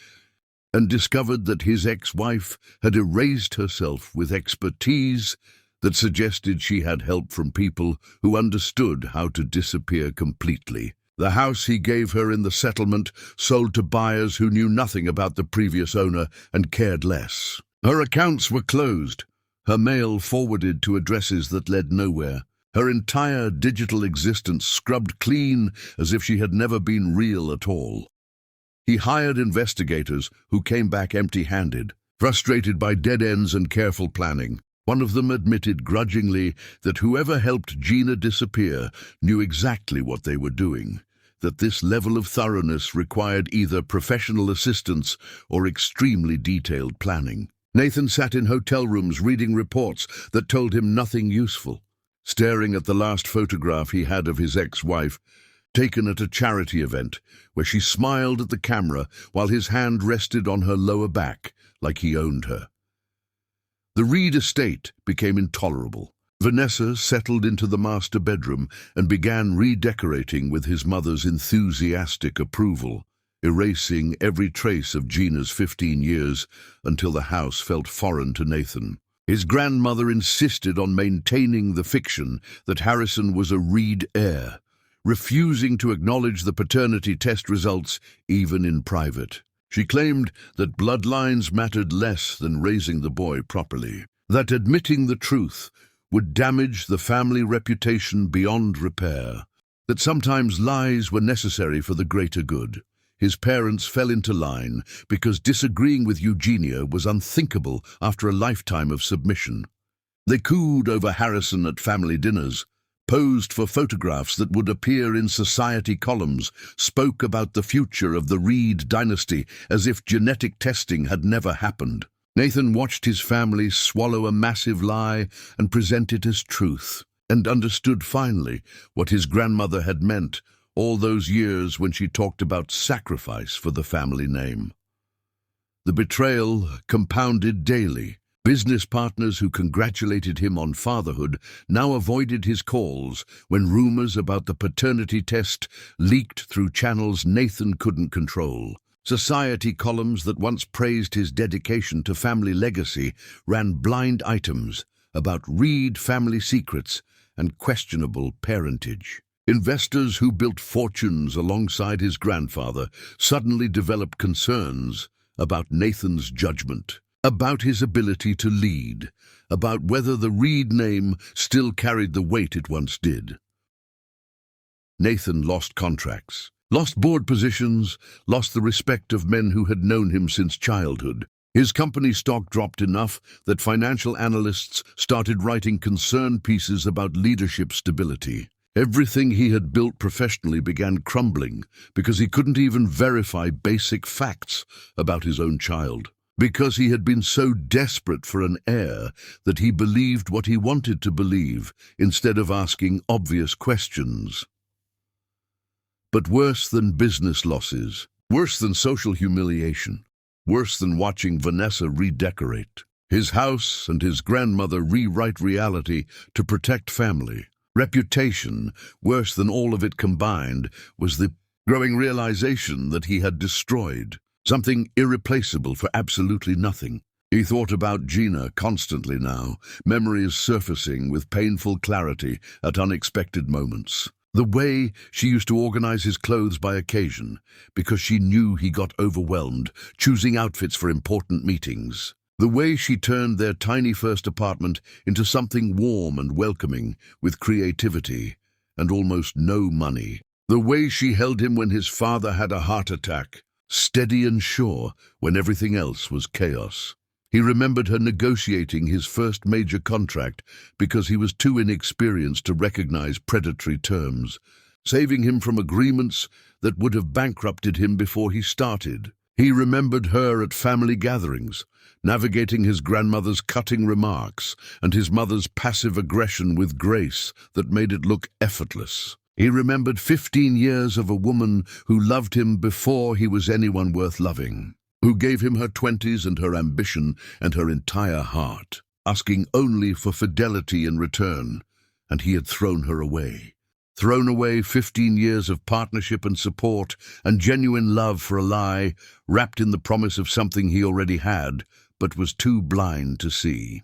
and discovered that his ex-wife had erased herself with expertise that suggested she had help from people who understood how to disappear completely. The house he gave her in the settlement sold to buyers who knew nothing about the previous owner and cared less. Her accounts were closed, her mail forwarded to addresses that led nowhere, her entire digital existence scrubbed clean as if she had never been real at all. He hired investigators who came back empty-handed, frustrated by dead ends and careful planning. One of them admitted grudgingly that whoever helped Gina disappear knew exactly what they were doing, that this level of thoroughness required either professional assistance or extremely detailed planning. Nathan sat in hotel rooms reading reports that told him nothing useful, staring at the last photograph he had of his ex-wife, taken at a charity event, where she smiled at the camera while his hand rested on her lower back like he owned her. The Reed estate became intolerable. Vanessa settled into the master bedroom and began redecorating with his mother's enthusiastic approval, erasing every trace of Gina's 15 years until the house felt foreign to Nathan. His grandmother insisted on maintaining the fiction that Harrison was a Reed heir, refusing to acknowledge the paternity test results even in private. She claimed that bloodlines mattered less than raising the boy properly, that admitting the truth would damage the family reputation beyond repair, that sometimes lies were necessary for the greater good. His parents fell into line because disagreeing with Eugenia was unthinkable after a lifetime of submission. They cooed over Harrison at family dinners, posed for photographs that would appear in society columns, spoke about the future of the Reed dynasty as if genetic testing had never happened. Nathan watched his family swallow a massive lie and present it as truth, and understood finally what his grandmother had meant all those years when she talked about sacrifice for the family name. The betrayal compounded daily. Business partners who congratulated him on fatherhood now avoided his calls when rumors about the paternity test leaked through channels Nathan couldn't control. Society columns that once praised his dedication to family legacy ran blind items about Reed family secrets and questionable parentage. Investors who built fortunes alongside his grandfather suddenly developed concerns about Nathan's judgment, about his ability to lead, about whether the Reed name still carried the weight it once did. Nathan lost contracts, lost board positions, lost the respect of men who had known him since childhood. His company stock dropped enough that financial analysts started writing concern pieces about leadership stability. Everything he had built professionally began crumbling because he couldn't even verify basic facts about his own child. Because he had been so desperate for an heir that he believed what he wanted to believe instead of asking obvious questions. But worse than business losses, worse than social humiliation, worse than watching Vanessa redecorate, his house and his grandmother rewrite reality to protect family, reputation, worse than all of it combined, was the growing realization that he had destroyed something irreplaceable for absolutely nothing. He thought about Gina constantly now, memories surfacing with painful clarity at unexpected moments. The way she used to organize his clothes by occasion, because she knew he got overwhelmed, choosing outfits for important meetings. The way she turned their tiny first apartment into something warm and welcoming, with creativity and almost no money. The way she held him when his father had a heart attack, steady and sure when everything else was chaos. He remembered her negotiating his first major contract because he was too inexperienced to recognize predatory terms, saving him from agreements that would have bankrupted him before he started. He remembered her at family gatherings, navigating his grandmother's cutting remarks and his mother's passive aggression with grace that made it look effortless. He remembered 15 years of a woman who loved him before he was anyone worth loving, who gave him her 20s and her ambition and her entire heart, asking only for fidelity in return, and he had thrown her away. Thrown away 15 years of partnership and support and genuine love for a lie, wrapped in the promise of something he already had, but was too blind to see.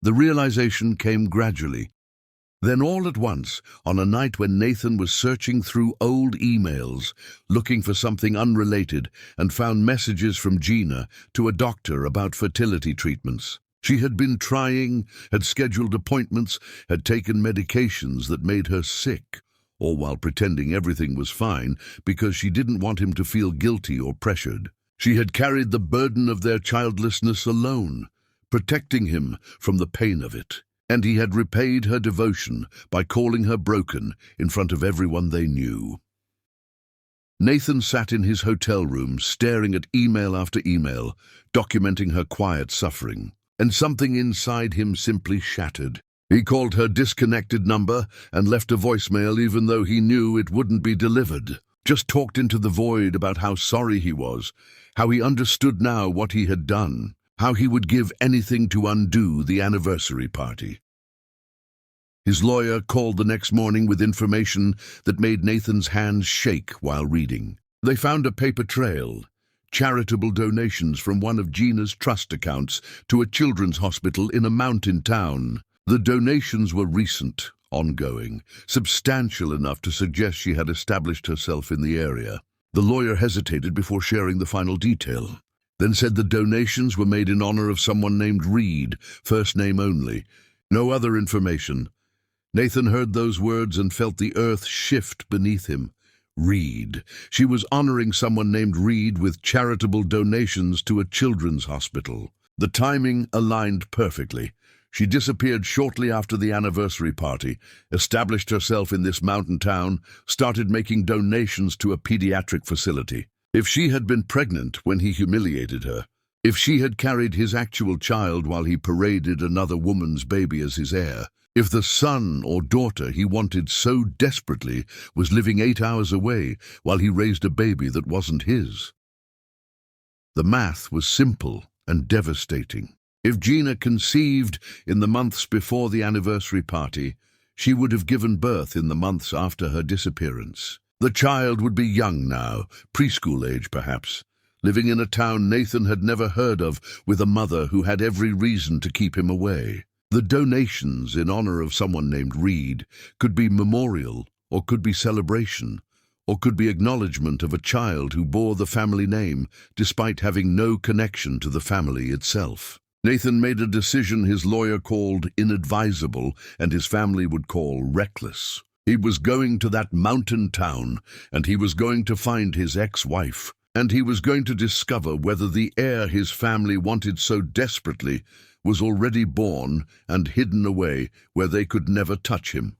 The realization came gradually. Then all at once, on a night when Nathan was searching through old emails, looking for something unrelated, and found messages from Gina to a doctor about fertility treatments. She had been trying, had scheduled appointments, had taken medications that made her sick, all while pretending everything was fine because she didn't want him to feel guilty or pressured. She had carried the burden of their childlessness alone, protecting him from the pain of it. And he had repaid her devotion by calling her broken in front of everyone they knew. Nathan sat in his hotel room, staring at email after email, documenting her quiet suffering, and something inside him simply shattered. He called her disconnected number and left a voicemail even though he knew it wouldn't be delivered. Just talked into the void about how sorry he was, how he understood now what he had done, how he would give anything to undo the anniversary party. His lawyer called the next morning with information that made Nathan's hands shake while reading. They found a paper trail, charitable donations from one of Gina's trust accounts to a children's hospital in a mountain town. The donations were recent, ongoing, substantial enough to suggest she had established herself in the area. The lawyer hesitated before sharing the final detail, then said the donations were made in honor of someone named Reed, first name only. No other information. Nathan heard those words and felt the earth shift beneath him. Reed. She was honoring someone named Reed with charitable donations to a children's hospital. The timing aligned perfectly. She disappeared shortly after the anniversary party, established herself in this mountain town, started making donations to a pediatric facility. If she had been pregnant when he humiliated her, if she had carried his actual child while he paraded another woman's baby as his heir, if the son or daughter he wanted so desperately was living 8 hours away while he raised a baby that wasn't his. The math was simple and devastating. If Gina conceived in the months before the anniversary party, she would have given birth in the months after her disappearance. The child would be young now, preschool age perhaps, living in a town Nathan had never heard of, with a mother who had every reason to keep him away. The donations in honor of someone named Reed could be memorial, or could be celebration, or could be acknowledgement of a child who bore the family name despite having no connection to the family itself. Nathan made a decision his lawyer called inadvisable and his family would call reckless. He was going to that mountain town, and he was going to find his ex-wife, and he was going to discover whether the heir his family wanted so desperately was already born and hidden away where they could never touch him.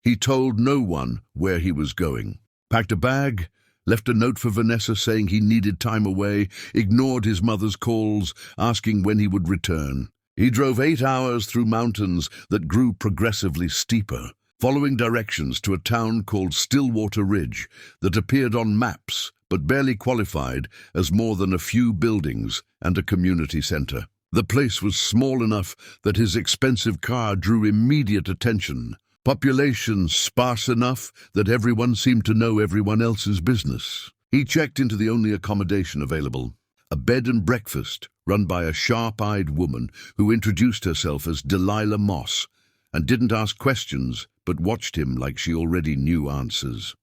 He told no one where he was going, packed a bag, left a note for Vanessa saying he needed time away, ignored his mother's calls, asking when he would return. He drove 8 hours through mountains that grew progressively steeper, following directions to a town called Stillwater Ridge that appeared on maps but barely qualified as more than a few buildings and a community center. The place was small enough that his expensive car drew immediate attention. Population sparse enough that everyone seemed to know everyone else's business. He checked into the only accommodation available, a bed and breakfast run by a sharp-eyed woman who introduced herself as Delilah Moss and didn't ask questions but watched him like she already knew answers.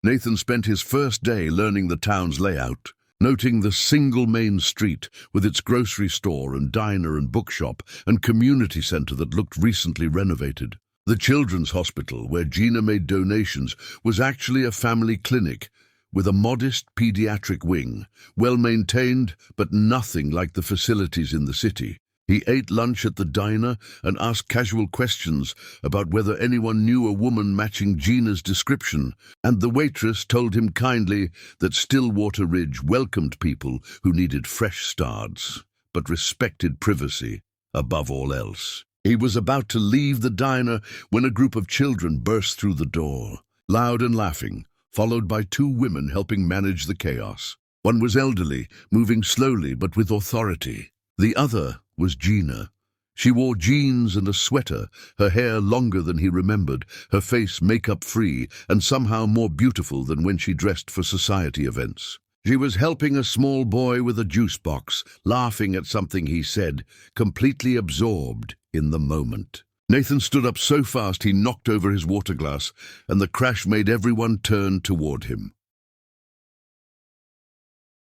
Nathan spent his first day learning the town's layout, noting the single main street with its grocery store and diner and bookshop and community center that looked recently renovated. The children's hospital, where Gina made donations, was actually a family clinic with a modest pediatric wing, well-maintained but nothing like the facilities in the city. He ate lunch at the diner and asked casual questions about whether anyone knew a woman matching Gina's description, and the waitress told him kindly that Stillwater Ridge welcomed people who needed fresh starts, but respected privacy above all else. He was about to leave the diner when a group of children burst through the door, loud and laughing, followed by 2 women helping manage the chaos. One was elderly, moving slowly but with authority. The other was Gina. She wore jeans and a sweater, her hair longer than he remembered, her face makeup-free, and somehow more beautiful than when she dressed for society events. She was helping a small boy with a juice box, laughing at something he said, completely absorbed in the moment. Nathan stood up so fast he knocked over his water glass, and the crash made everyone turn toward him.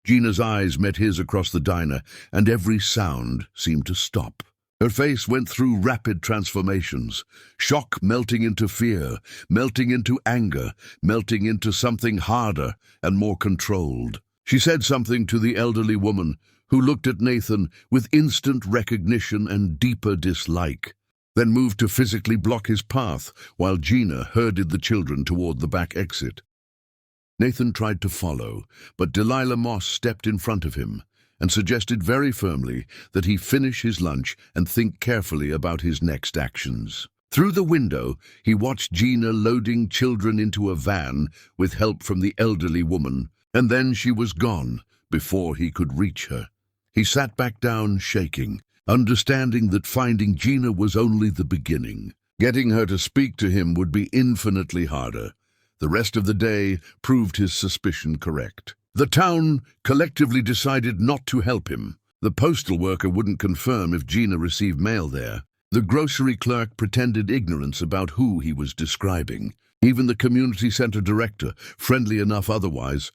Gina's eyes met his across the diner, and every sound seemed to stop. Her face went through rapid transformations, shock melting into fear, melting into anger, melting into something harder and more controlled. She said something to the elderly woman, who looked at Nathan with instant recognition and deeper dislike, then moved to physically block his path while Gina herded the children toward the back exit. Nathan tried to follow, but Delilah Moss stepped in front of him and suggested very firmly that he finish his lunch and think carefully about his next actions. Through the window, he watched Gina loading children into a van with help from the elderly woman, and then she was gone before he could reach her. He sat back down, shaking, understanding that finding Gina was only the beginning. Getting her to speak to him would be infinitely harder. The rest of the day proved his suspicion correct. The town collectively decided not to help him. The postal worker wouldn't confirm if Gina received mail there. The grocery clerk pretended ignorance about who he was describing. Even the community center director, friendly enough otherwise,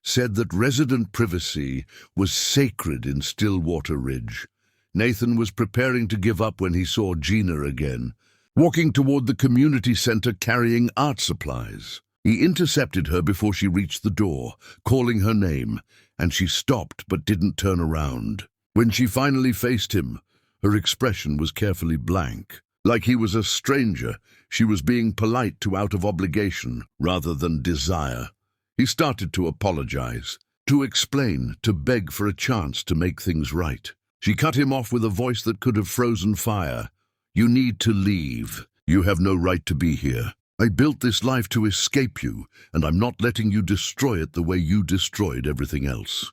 said that resident privacy was sacred in Stillwater Ridge. Nathan was preparing to give up when he saw Gina again, walking toward the community center carrying art supplies. He intercepted her before she reached the door, calling her name, and she stopped but didn't turn around. When she finally faced him, Her expression was carefully blank. Like he was a stranger, she was being polite to out of obligation rather than desire. He started to apologize, to explain, to beg for a chance to make things right. She cut him off with a voice that could have frozen fire. "You need to leave. You have no right to be here. I built this life to escape you, and I'm not letting you destroy it the way you destroyed everything else."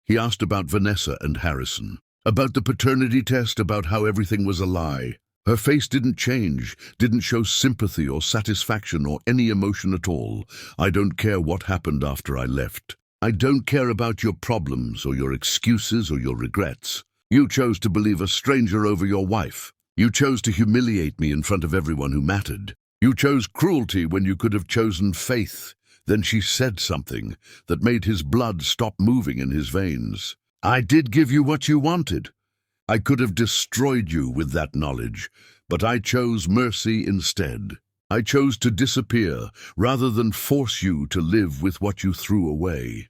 He asked about Vanessa and Harrison, about the paternity test, about how everything was a lie. Her face didn't change, didn't show sympathy or satisfaction or any emotion at all. "I don't care what happened after I left. I don't care about your problems or your excuses or your regrets. You chose to believe a stranger over your wife. You chose to humiliate me in front of everyone who mattered. You chose cruelty when you could have chosen faith." Then she said something that made his blood stop moving in his veins. "I did give you what you wanted. I could have destroyed you with that knowledge, but I chose mercy instead. I chose to disappear rather than force you to live with what you threw away."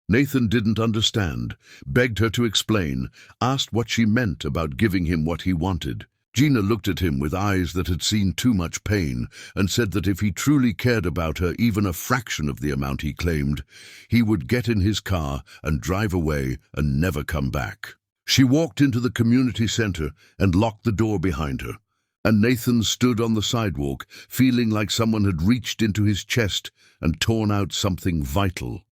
Nathan didn't understand, begged her to explain, asked what she meant about giving him what he wanted. Gina looked at him with eyes that had seen too much pain and said that if he truly cared about her even a fraction of the amount he claimed, he would get in his car and drive away and never come back. She walked into the community center and locked the door behind her, and Nathan stood on the sidewalk, feeling like someone had reached into his chest and torn out something vital.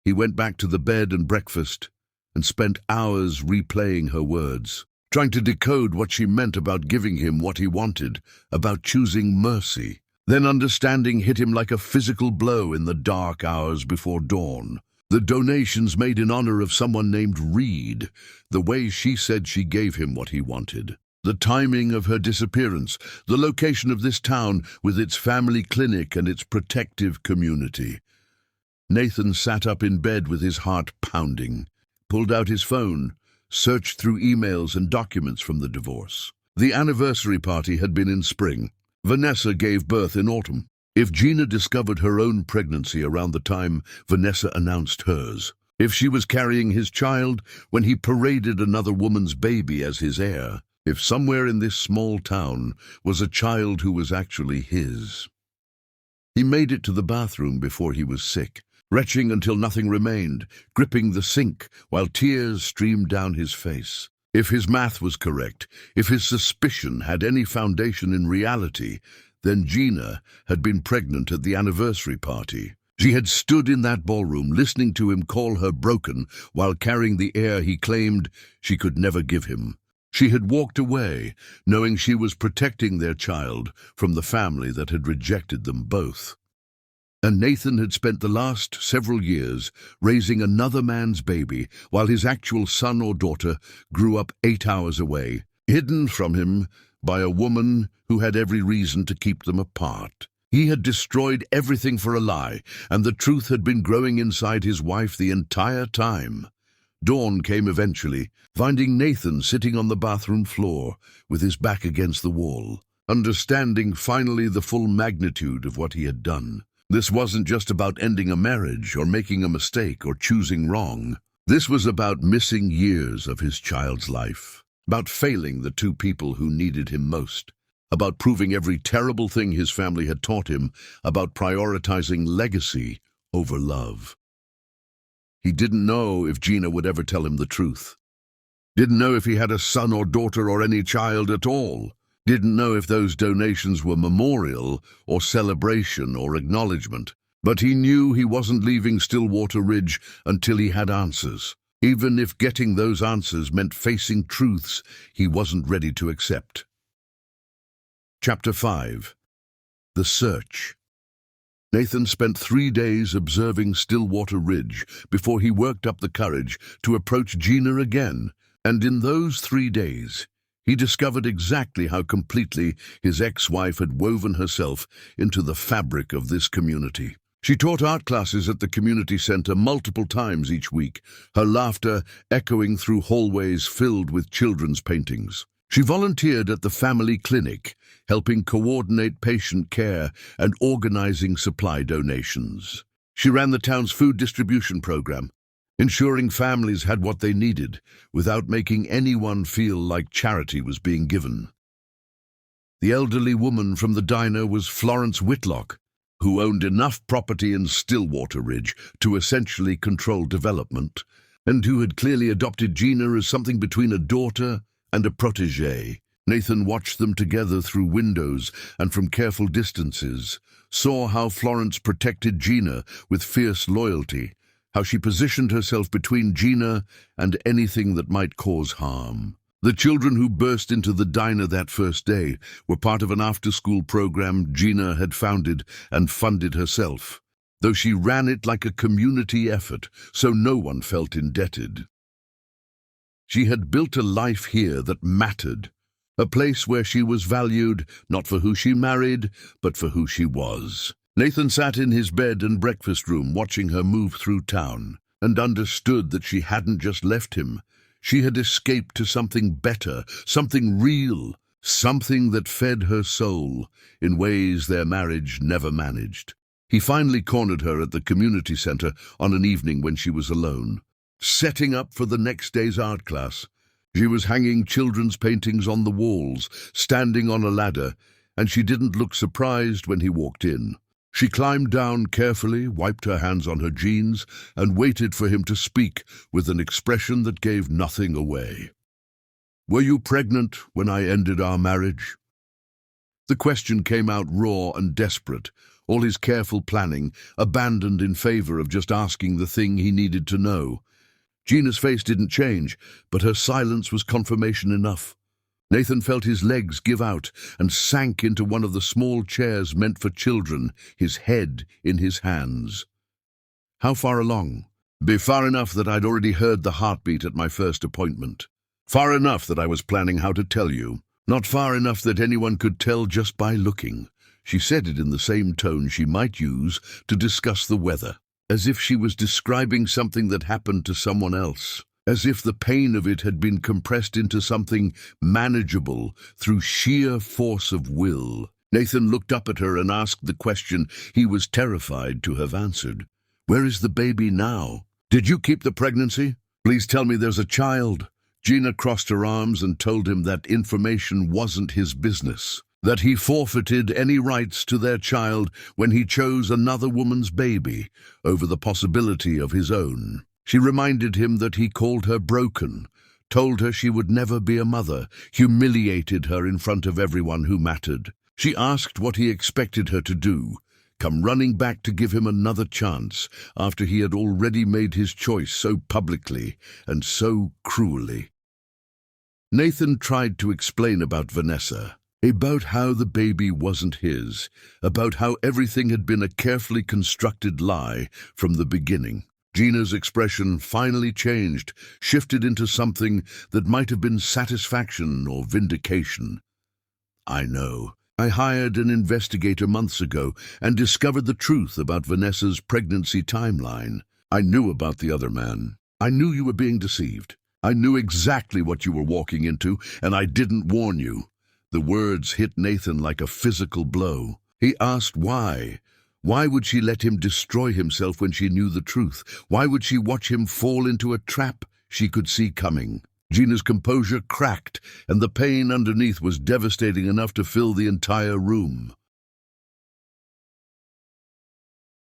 He went back to the bed and breakfast and spent hours replaying her words, trying to decode what she meant about giving him what he wanted, about choosing mercy. Then understanding hit him like a physical blow in the dark hours before dawn. The donations made in honor of someone named Reed, the way she said she gave him what he wanted. The timing of her disappearance, the location of this town with its family clinic and its protective community. Nathan sat up in bed with his heart pounding, pulled out his phone, searched through emails and documents from the divorce. The anniversary party had been in spring. Vanessa gave birth in autumn. If Gina discovered her own pregnancy around the time Vanessa announced hers, if she was carrying his child when he paraded another woman's baby as his heir, if somewhere in this small town was a child who was actually his. He made it to the bathroom before he was sick, retching until nothing remained, gripping the sink while tears streamed down his face. If his math was correct, if his suspicion had any foundation in reality, then Gina had been pregnant at the anniversary party. She had stood in that ballroom listening to him call her broken while carrying the heir he claimed she could never give him. She had walked away, knowing she was protecting their child from the family that had rejected them both. And Nathan had spent the last several years raising another man's baby while his actual son or daughter grew up 8 hours away, hidden from him by a woman who had every reason to keep them apart. He had destroyed everything for a lie, and the truth had been growing inside his wife the entire time. Dawn came eventually, finding Nathan sitting on the bathroom floor with his back against the wall, understanding finally the full magnitude of what he had done. This wasn't just about ending a marriage or making a mistake or choosing wrong. This was about missing years of his child's life, about failing the two people who needed him most, about proving every terrible thing his family had taught him, about prioritizing legacy over love. He didn't know if Gina would ever tell him the truth. Didn't know if he had a son or daughter or any child at all. Didn't know if those donations were memorial or celebration or acknowledgement. But he knew he wasn't leaving Stillwater Ridge until he had answers, even if getting those answers meant facing truths he wasn't ready to accept. Chapter 5. The Search. Nathan spent 3 days observing Stillwater Ridge before he worked up the courage to approach Gina again, and in those 3 days, he discovered exactly how completely his ex-wife had woven herself into the fabric of this community. She taught art classes at the community center multiple times each week, her laughter echoing through hallways filled with children's paintings. She volunteered at the family clinic, helping coordinate patient care and organizing supply donations. She ran the town's food distribution program, ensuring families had what they needed without making anyone feel like charity was being given. The elderly woman from the diner was Florence Whitlock, who owned enough property in Stillwater Ridge to essentially control development, and who had clearly adopted Gina as something between a daughter and a protégée. Nathan watched them together through windows and from careful distances, saw how Florence protected Gina with fierce loyalty, how she positioned herself between Gina and anything that might cause harm. The children who burst into the diner that first day were part of an after-school program Gina had founded and funded herself, though she ran it like a community effort, so no one felt indebted. She had built a life here that mattered, a place where she was valued not for who she married, but for who she was. Nathan sat in his bed and breakfast room watching her move through town, and understood that she hadn't just left him. She had escaped to something better, something real, something that fed her soul in ways their marriage never managed. He finally cornered her at the community center on an evening when she was alone, setting up for the next day's art class. She was hanging children's paintings on the walls, standing on a ladder, and she didn't look surprised when he walked in. She climbed down carefully, wiped her hands on her jeans, and waited for him to speak with an expression that gave nothing away. "Were you pregnant when I ended our marriage?" The question came out raw and desperate, all his careful planning abandoned in favor of just asking the thing he needed to know. Gina's face didn't change, but her silence was confirmation enough. Nathan felt his legs give out and sank into one of the small chairs meant for children, his head in his hands. "How far along?" "Be far enough that I'd already heard the heartbeat at my first appointment. Far enough that I was planning how to tell you. Not far enough that anyone could tell just by looking." She said it in the same tone she might use to discuss the weather, as if she was describing something that happened to someone else, as if the pain of it had been compressed into something manageable through sheer force of will. Nathan looked up at her and asked the question he was terrified to have answered. "Where is the baby now? Did you keep the pregnancy? Please tell me there's a child." Gina crossed her arms and told him that information wasn't his business, that he forfeited any rights to their child when he chose another woman's baby over the possibility of his own. She reminded him that he called her broken, told her she would never be a mother, humiliated her in front of everyone who mattered. She asked what he expected her to do, come running back to give him another chance after he had already made his choice so publicly and so cruelly. Nathan tried to explain about Vanessa, about how the baby wasn't his, about how everything had been a carefully constructed lie from the beginning. Gina's expression finally changed, shifted into something that might have been satisfaction or vindication. "I know. I hired an investigator months ago and discovered the truth about Vanessa's pregnancy timeline. I knew about the other man. I knew you were being deceived. I knew exactly what you were walking into, and I didn't warn you." The words hit Nathan like a physical blow. He asked why. Why would she let him destroy himself when she knew the truth? Why would she watch him fall into a trap she could see coming? Gina's composure cracked, and the pain underneath was devastating enough to fill the entire room.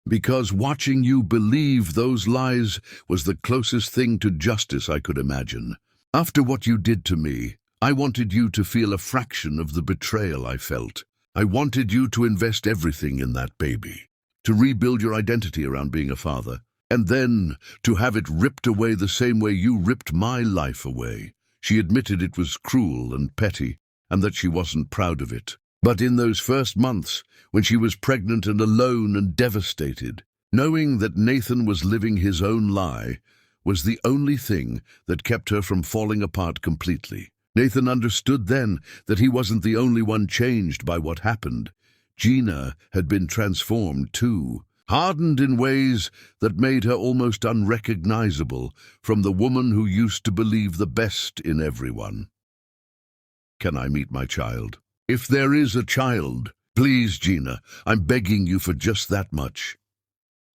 "Because watching you believe those lies was the closest thing to justice I could imagine. After what you did to me, I wanted you to feel a fraction of the betrayal I felt. I wanted you to invest everything in that baby, to rebuild your identity around being a father, and then to have it ripped away the same way you ripped my life away." She admitted it was cruel and petty, and that she wasn't proud of it. But in those first months, when she was pregnant and alone and devastated, knowing that Nathan was living his own lie was the only thing that kept her from falling apart completely. Nathan understood then that he wasn't the only one changed by what happened. Gina had been transformed too, hardened in ways that made her almost unrecognizable from the woman who used to believe the best in everyone. "Can I meet my child? If there is a child, please, Gina, I'm begging you for just that much."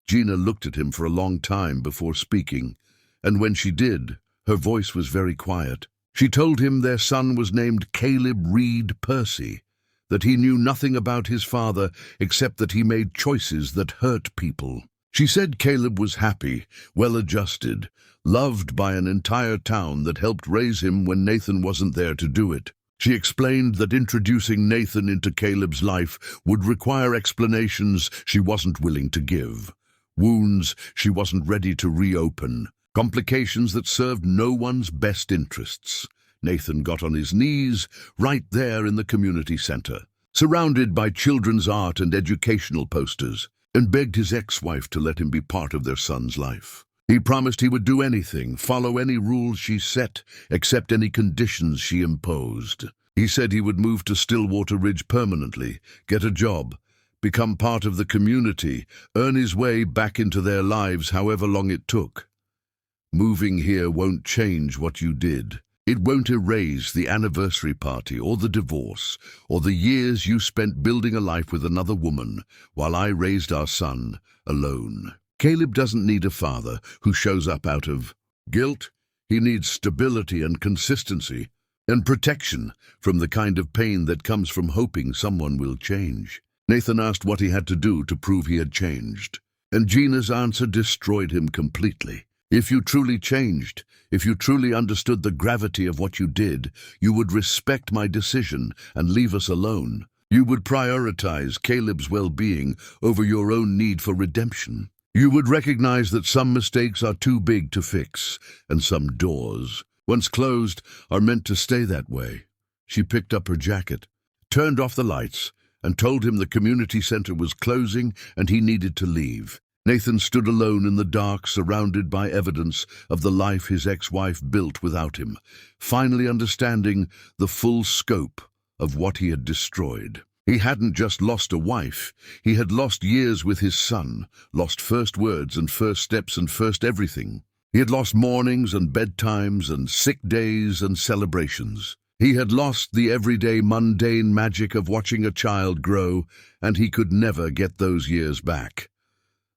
Gina looked at him for a long time before speaking, And when she did, her voice was very quiet. She told him their son was named Caleb Reed Percy, that he knew nothing about his father except that he made choices that hurt people. She said Caleb was happy, well-adjusted, loved by an entire town that helped raise him when Nathan wasn't there to do it. She explained that introducing Nathan into Caleb's life would require explanations she wasn't willing to give, wounds she wasn't ready to reopen, complications that served no one's best interests. Nathan got on his knees right there in the community center, surrounded by children's art and educational posters, and begged his ex-wife to let him be part of their son's life. He promised he would do anything, follow any rules she set, accept any conditions she imposed. He said he would move to Stillwater Ridge permanently, get a job, become part of the community, earn his way back into their lives however long it took. Moving here won't change what you did. It won't erase the anniversary party or the divorce or the years you spent building a life with another woman while I raised our son alone. Caleb doesn't need a father who shows up out of guilt. He needs stability and consistency and protection from the kind of pain that comes from hoping someone will change. Nathan asked what he had to do to prove he had changed, and Gina's answer destroyed him completely. If you truly changed, if you truly understood the gravity of what you did, you would respect my decision and leave us alone. You would prioritize Caleb's well-being over your own need for redemption. You would recognize that some mistakes are too big to fix, and some doors, once closed, are meant to stay that way. She picked up her jacket, turned off the lights, and told him the community center was closing and he needed to leave. Nathan stood alone in the dark, surrounded by evidence of the life his ex-wife built without him, finally understanding the full scope of what he had destroyed. He hadn't just lost a wife, he had lost years with his son, lost first words and first steps and first everything. He had lost mornings and bedtimes and sick days and celebrations. He had lost the everyday mundane magic of watching a child grow, and he could never get those years back.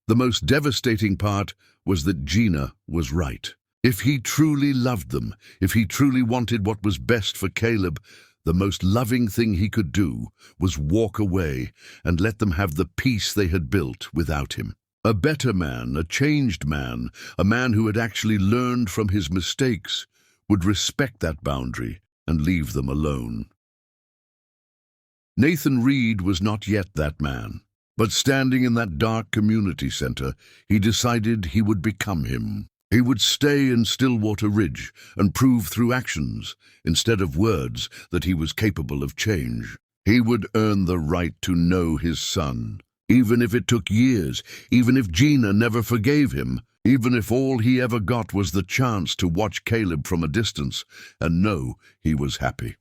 The most devastating part was that Gina was right. If he truly loved them, if he truly wanted what was best for Caleb, the most loving thing he could do was walk away and let them have the peace they had built without him. A better man, a changed man, a man who had actually learned from his mistakes, would respect that boundary and leave them alone. Nathan Reed was not yet that man. But standing in that dark community center, he decided he would become him. He would stay in Stillwater Ridge and prove through actions, instead of words, that he was capable of change. He would earn the right to know his son, even if it took years, even if Gina never forgave him, even if all he ever got was the chance to watch Caleb from a distance and know he was happy.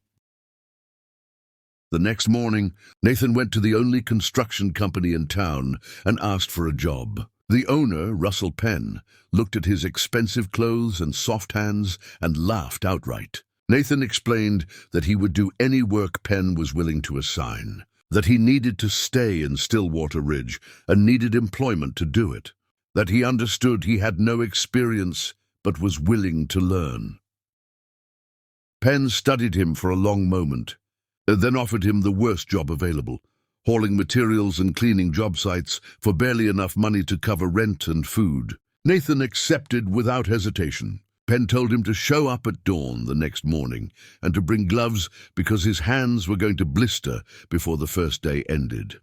The next morning, Nathan went to the only construction company in town and asked for a job. The owner, Russell Penn, looked at his expensive clothes and soft hands and laughed outright. Nathan explained that he would do any work Penn was willing to assign, that he needed to stay in Stillwater Ridge and needed employment to do it, that he understood he had no experience but was willing to learn. Penn studied him for a long moment, then offered him the worst job available, hauling materials and cleaning job sites for barely enough money to cover rent and food. Nathan accepted without hesitation. Penn told him to show up at dawn the next morning and to bring gloves because his hands were going to blister before the first day ended.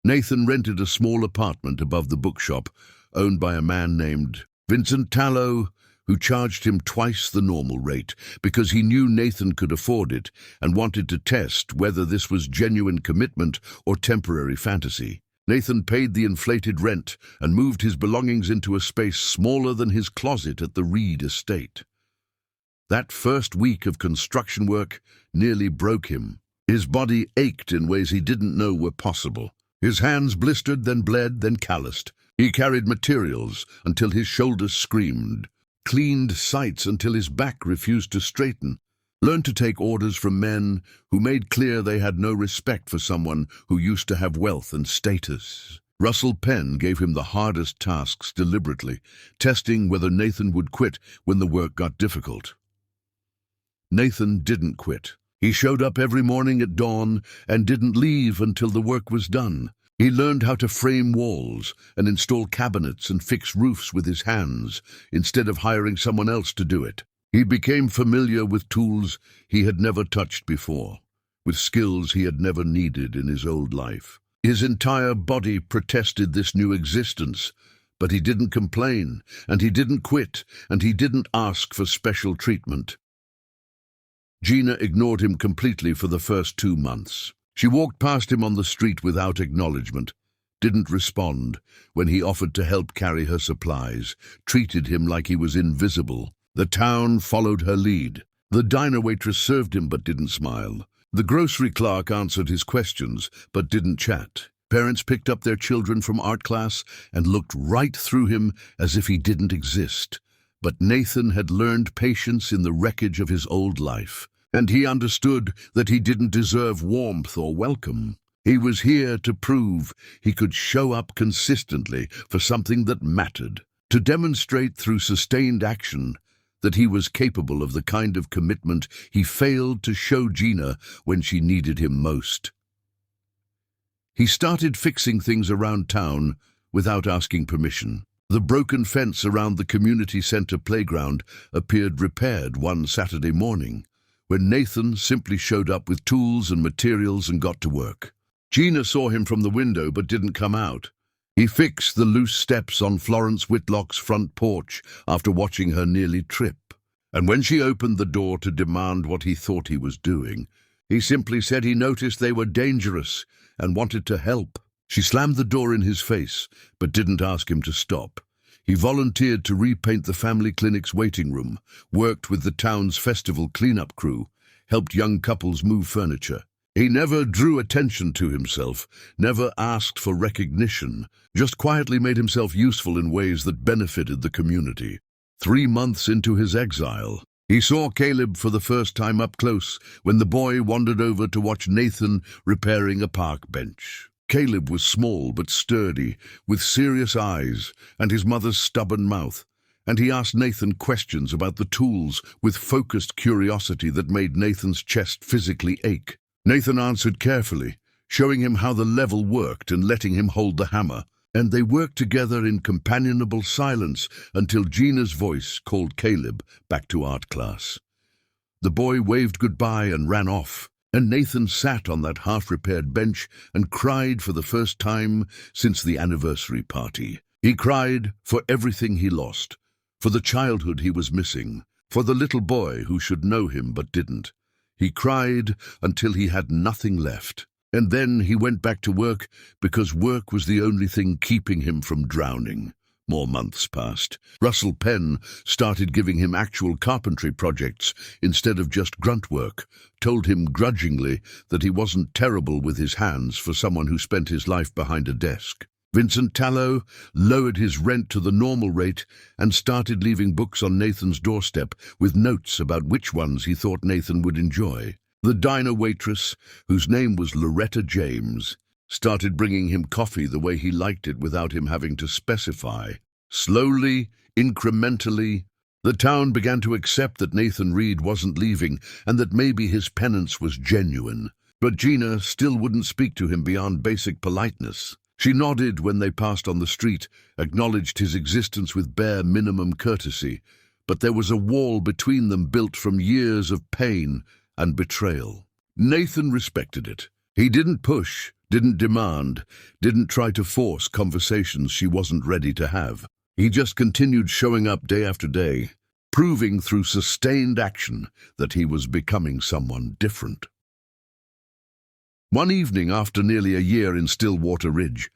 Nathan rented a small apartment above the bookshop owned by a man named Vincent Tallow, who charged him twice the normal rate because he knew Nathan could afford it and wanted to test whether this was genuine commitment or temporary fantasy. Nathan paid the inflated rent and moved his belongings into a space smaller than his closet at the Reed estate. That first week of construction work nearly broke him. His body ached in ways he didn't know were possible. His hands blistered, then bled, then calloused. He carried materials until his shoulders screamed, cleaned sites until his back refused to straighten, learned to take orders from men who made clear they had no respect for someone who used to have wealth and status. Russell Penn gave him the hardest tasks deliberately, testing whether Nathan would quit when the work got difficult. Nathan didn't quit. He showed up every morning at dawn and didn't leave until the work was done. He learned how to frame walls and install cabinets and fix roofs with his hands, instead of hiring someone else to do it. He became familiar with tools he had never touched before, with skills he had never needed in his old life. His entire body protested this new existence, but he didn't complain, and he didn't quit, and he didn't ask for special treatment. Gina ignored him completely for the first 2 months. She walked past him on the street without acknowledgement, didn't respond when he offered to help carry her supplies, treated him like he was invisible. The town followed her lead. The diner waitress served him but didn't smile. The grocery clerk answered his questions but didn't chat. Parents picked up their children from art class and looked right through him as if he didn't exist. But Nathan had learned patience in the wreckage of his old life, and he understood that he didn't deserve warmth or welcome. He was here to prove he could show up consistently for something that mattered, to demonstrate through sustained action that he was capable of the kind of commitment he failed to show Gina when she needed him most. He started fixing things around town without asking permission. The broken fence around the community center playground appeared repaired one Saturday morning, when Nathan simply showed up with tools and materials and got to work. Gina saw him from the window but didn't come out. He fixed the loose steps on Florence Whitlock's front porch after watching her nearly trip. And when she opened the door to demand what he thought he was doing, he simply said he noticed they were dangerous and wanted to help. She slammed the door in his face, but didn't ask him to stop. He volunteered to repaint the family clinic's waiting room, worked with the town's festival cleanup crew, helped young couples move furniture. He never drew attention to himself, never asked for recognition, just quietly made himself useful in ways that benefited the community. 3 months into his exile, he saw Caleb for the first time up close when the boy wandered over to watch Nathan repairing a park bench. Caleb was small but sturdy, with serious eyes and his mother's stubborn mouth, and he asked Nathan questions about the tools with focused curiosity that made Nathan's chest physically ache. Nathan answered carefully, showing him how the level worked and letting him hold the hammer, and they worked together in companionable silence until Gina's voice called Caleb back to art class. The boy waved goodbye and ran off, and Nathan sat on that half-repaired bench and cried for the first time since the anniversary party. He cried for everything he lost, for the childhood he was missing, for the little boy who should know him but didn't. He cried until he had nothing left, and then he went back to work because work was the only thing keeping him from drowning. More months passed. Russell Penn started giving him actual carpentry projects instead of just grunt work, told him grudgingly that he wasn't terrible with his hands for someone who spent his life behind a desk. Vincent Tallow lowered his rent to the normal rate and started leaving books on Nathan's doorstep with notes about which ones he thought Nathan would enjoy. The diner waitress, whose name was Loretta James, started bringing him coffee the way he liked it without him having to specify. Slowly, incrementally, the town began to accept that Nathan Reed wasn't leaving and that maybe his penance was genuine. But Gina still wouldn't speak to him beyond basic politeness. She nodded when they passed on the street, acknowledged his existence with bare minimum courtesy, but there was a wall between them built from years of pain and betrayal. Nathan respected it. He didn't push, didn't demand, didn't try to force conversations she wasn't ready to have. He just continued showing up day after day, proving through sustained action that he was becoming someone different. One evening after nearly a year in Stillwater Ridge,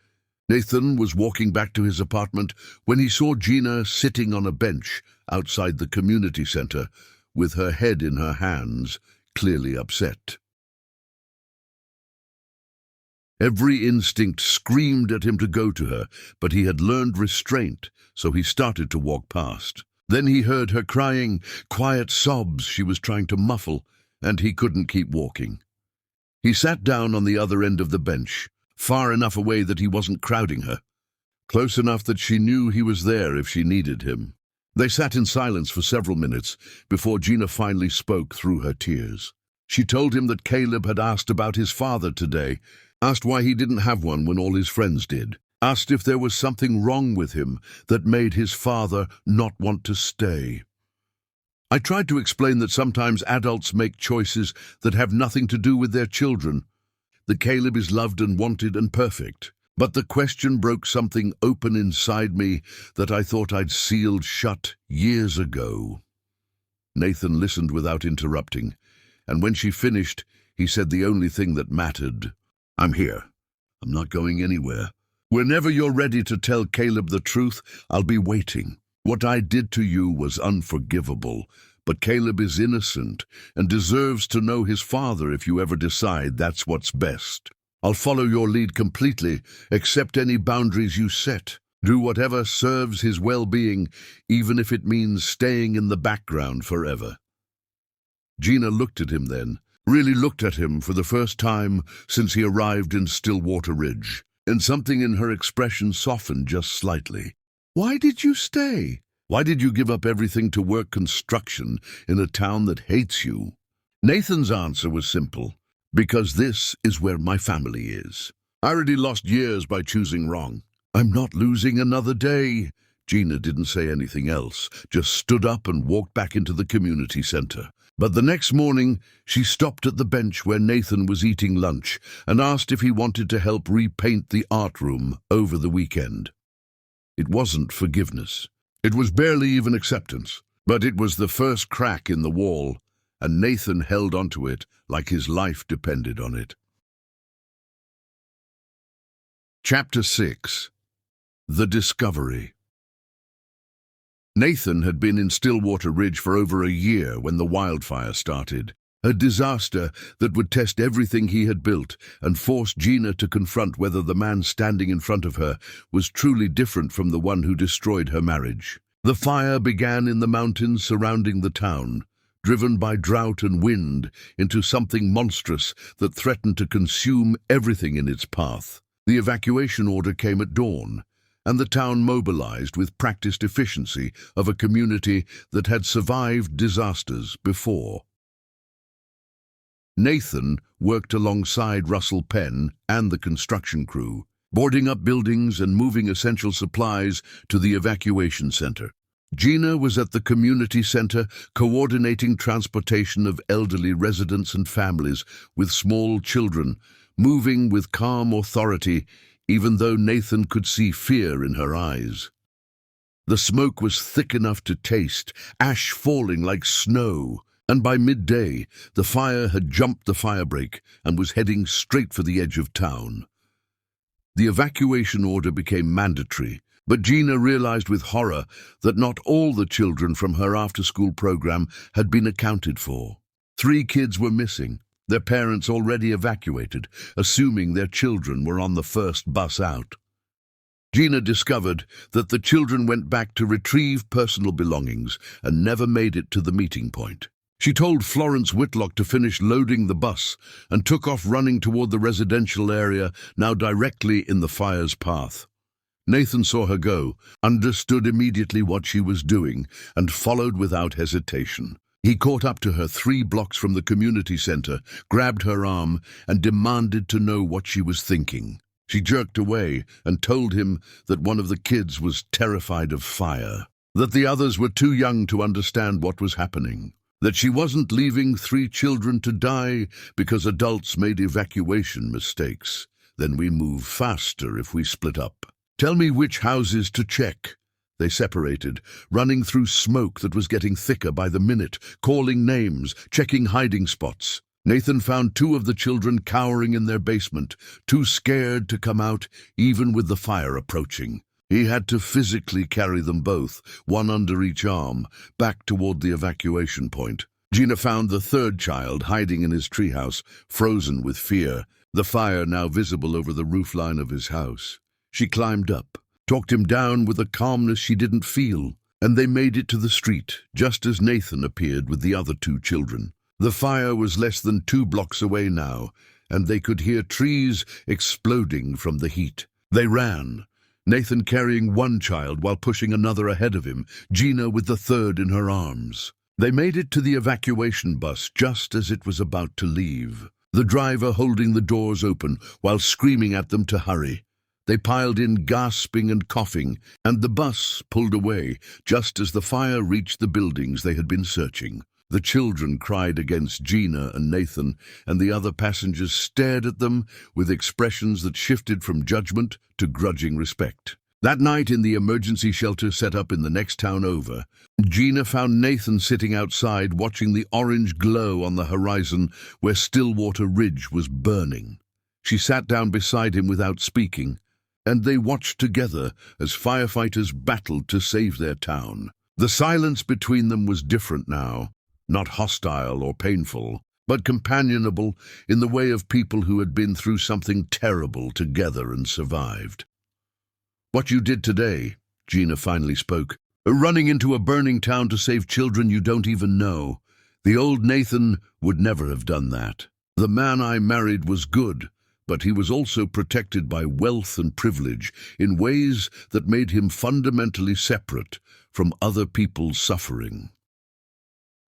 Nathan was walking back to his apartment when he saw Gina sitting on a bench outside the community center with her head in her hands, clearly upset. Every instinct screamed at him to go to her, but he had learned restraint, so he started to walk past. Then he heard her crying, quiet sobs she was trying to muffle, and he couldn't keep walking. He sat down on the other end of the bench, far enough away that he wasn't crowding her, close enough that she knew he was there if she needed him. They sat in silence for several minutes before Gina finally spoke through her tears. She told him that Caleb had asked about his father today, asked why he didn't have one when all his friends did, asked if there was something wrong with him that made his father not want to stay. I tried to explain that sometimes adults make choices that have nothing to do with their children, that Caleb is loved and wanted and perfect. But the question broke something open inside me that I thought I'd sealed shut years ago. Nathan listened without interrupting, and when she finished, he said the only thing that mattered. "I'm here. I'm not going anywhere. Whenever you're ready to tell Caleb the truth, I'll be waiting. What I did to you was unforgivable, but Caleb is innocent and deserves to know his father if you ever decide that's what's best. I'll follow your lead completely, accept any boundaries you set, do whatever serves his well-being, even if it means staying in the background forever." Gina looked at him then, really looked at him for the first time since he arrived in Stillwater Ridge, and something in her expression softened just slightly. "Why did you stay? Why did you give up everything to work construction in a town that hates you?" Nathan's answer was simple. "Because this is where my family is. I already lost years by choosing wrong. I'm not losing another day." Gina didn't say anything else, just stood up and walked back into the community center. But the next morning, she stopped at the bench where Nathan was eating lunch and asked if he wanted to help repaint the art room over the weekend. It wasn't forgiveness. It was barely even acceptance, but it was the first crack in the wall, and Nathan held onto it like his life depended on it. Chapter 6. The Discovery. Nathan had been in Stillwater Ridge for over a year when the wildfire started, a disaster that would test everything he had built and force Gina to confront whether the man standing in front of her was truly different from the one who destroyed her marriage. The fire began in the mountains surrounding the town, driven by drought and wind into something monstrous that threatened to consume everything in its path. The evacuation order came at dawn, and the town mobilized with practiced efficiency of a community that had survived disasters before. Nathan worked alongside Russell Penn and the construction crew, boarding up buildings and moving essential supplies to the evacuation center. Gina was at the community center coordinating transportation of elderly residents and families with small children, moving with calm authority, even though Nathan could see fear in her eyes. The smoke was thick enough to taste, ash falling like snow, and by midday the fire had jumped the firebreak and was heading straight for the edge of town. The evacuation order became mandatory, but Gina realized with horror that not all the children from her after-school program had been accounted for. 3 kids were missing, their parents already evacuated, assuming their children were on the first bus out. Gina discovered that the children went back to retrieve personal belongings and never made it to the meeting point. She told Florence Whitlock to finish loading the bus and took off running toward the residential area now directly in the fire's path. Nathan saw her go, understood immediately what she was doing, and followed without hesitation. He caught up to her 3 blocks from the community center, grabbed her arm, and demanded to know what she was thinking. She jerked away and told him that one of the kids was terrified of fire, that the others were too young to understand what was happening, that she wasn't leaving 3 children to die because adults made evacuation mistakes. "Then we move faster if we split up. Tell me which houses to check." They separated, running through smoke that was getting thicker by the minute, calling names, checking hiding spots. Nathan found 2 of the children cowering in their basement, too scared to come out, even with the fire approaching. He had to physically carry them both, one under each arm, back toward the evacuation point. Gina found the 3rd child hiding in his treehouse, frozen with fear, the fire now visible over the roofline of his house. She climbed up, talked him down with a calmness she didn't feel, and they made it to the street, just as Nathan appeared with the other 2 children. The fire was less than 2 blocks away now, and they could hear trees exploding from the heat. They ran, Nathan carrying one child while pushing another ahead of him, Gina with the third in her arms. They made it to the evacuation bus just as it was about to leave, the driver holding the doors open while screaming at them to hurry. They piled in, gasping and coughing, and the bus pulled away just as the fire reached the buildings they had been searching. The children cried against Gina and Nathan, and the other passengers stared at them with expressions that shifted from judgment to grudging respect. That night in the emergency shelter set up in the next town over, Gina found Nathan sitting outside watching the orange glow on the horizon where Stillwater Ridge was burning. She sat down beside him without speaking, and they watched together as firefighters battled to save their town. The silence between them was different now, not hostile or painful, but companionable in the way of people who had been through something terrible together and survived. "What you did today," Gina finally spoke, "running into a burning town to save children you don't even know. The old Nathan would never have done that. The man I married was good, but he was also protected by wealth and privilege in ways that made him fundamentally separate from other people's suffering."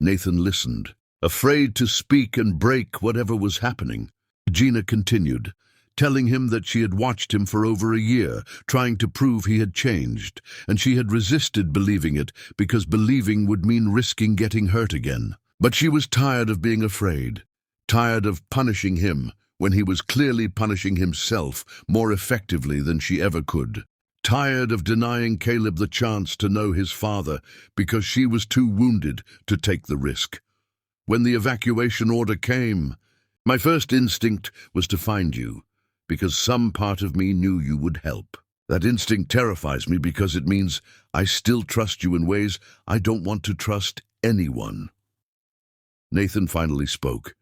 Nathan listened, afraid to speak and break whatever was happening. Gina continued, telling him that she had watched him for over a year, trying to prove he had changed, and she had resisted believing it because believing would mean risking getting hurt again. But she was tired of being afraid, tired of punishing him when he was clearly punishing himself more effectively than she ever could. Tired of denying Caleb the chance to know his father because she was too wounded to take the risk. When the evacuation order came, my first instinct was to find you, because some part of me knew you would help. That instinct terrifies me because it means I still trust you in ways I don't want to trust anyone. Nathan finally spoke,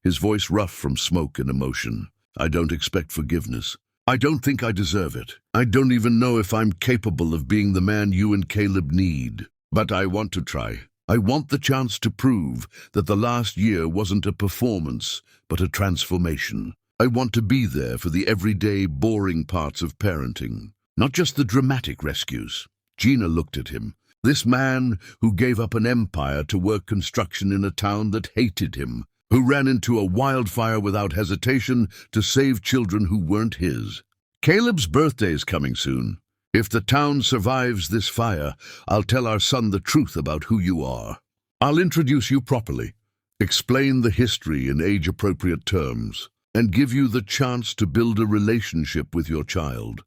his voice rough from smoke and emotion. "I don't expect forgiveness. I don't think I deserve it. I don't even know if I'm capable of being the man you and Caleb need. But I want to try. I want the chance to prove that the last year wasn't a performance, but a transformation. I want to be there for the everyday, boring parts of parenting, not just the dramatic rescues." Gina looked at him. This man who gave up an empire to work construction in a town that hated him, who ran into a wildfire without hesitation to save children who weren't his. "Caleb's birthday is coming soon. If the town survives this fire, I'll tell our son the truth about who you are. I'll introduce you properly, explain the history in age-appropriate terms, and give you the chance to build a relationship with your child."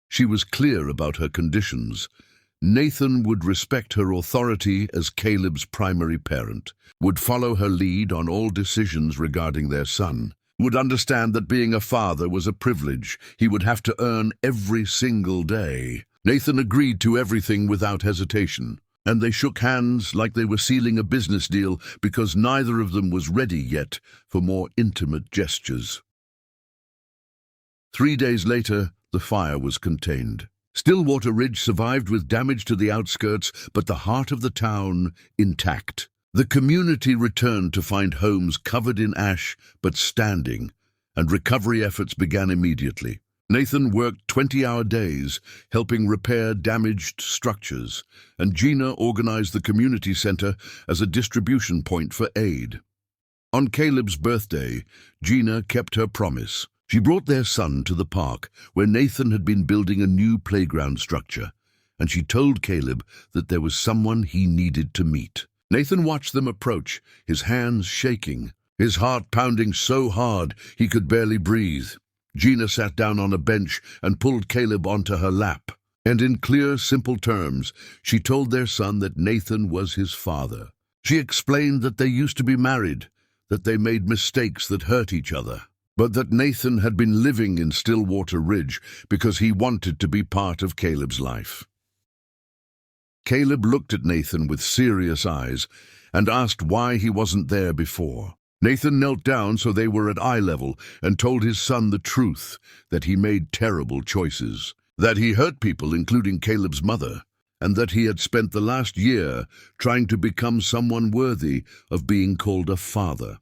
She was clear about her conditions. Nathan would respect her authority as Caleb's primary parent, would follow her lead on all decisions regarding their son, would understand that being a father was a privilege he would have to earn every single day. Nathan agreed to everything without hesitation, and they shook hands like they were sealing a business deal because neither of them was ready yet for more intimate gestures. 3 days later, the fire was contained. Stillwater Ridge survived with damage to the outskirts, but the heart of the town intact. The community returned to find homes covered in ash but standing, and recovery efforts began immediately. Nathan worked 20-hour days, helping repair damaged structures, and Gina organized the community center as a distribution point for aid. On Caleb's birthday, Gina kept her promise. She brought their son to the park, where Nathan had been building a new playground structure, and she told Caleb that there was someone he needed to meet. Nathan watched them approach, his hands shaking, his heart pounding so hard he could barely breathe. Gina sat down on a bench and pulled Caleb onto her lap, and in clear, simple terms, she told their son that Nathan was his father. She explained that they used to be married, that they made mistakes that hurt each other, but that Nathan had been living in Stillwater Ridge because he wanted to be part of Caleb's life. Caleb looked at Nathan with serious eyes and asked why he wasn't there before. Nathan knelt down so they were at eye level and told his son the truth, that he made terrible choices, that he hurt people, including Caleb's mother, and that he had spent the last year trying to become someone worthy of being called a father.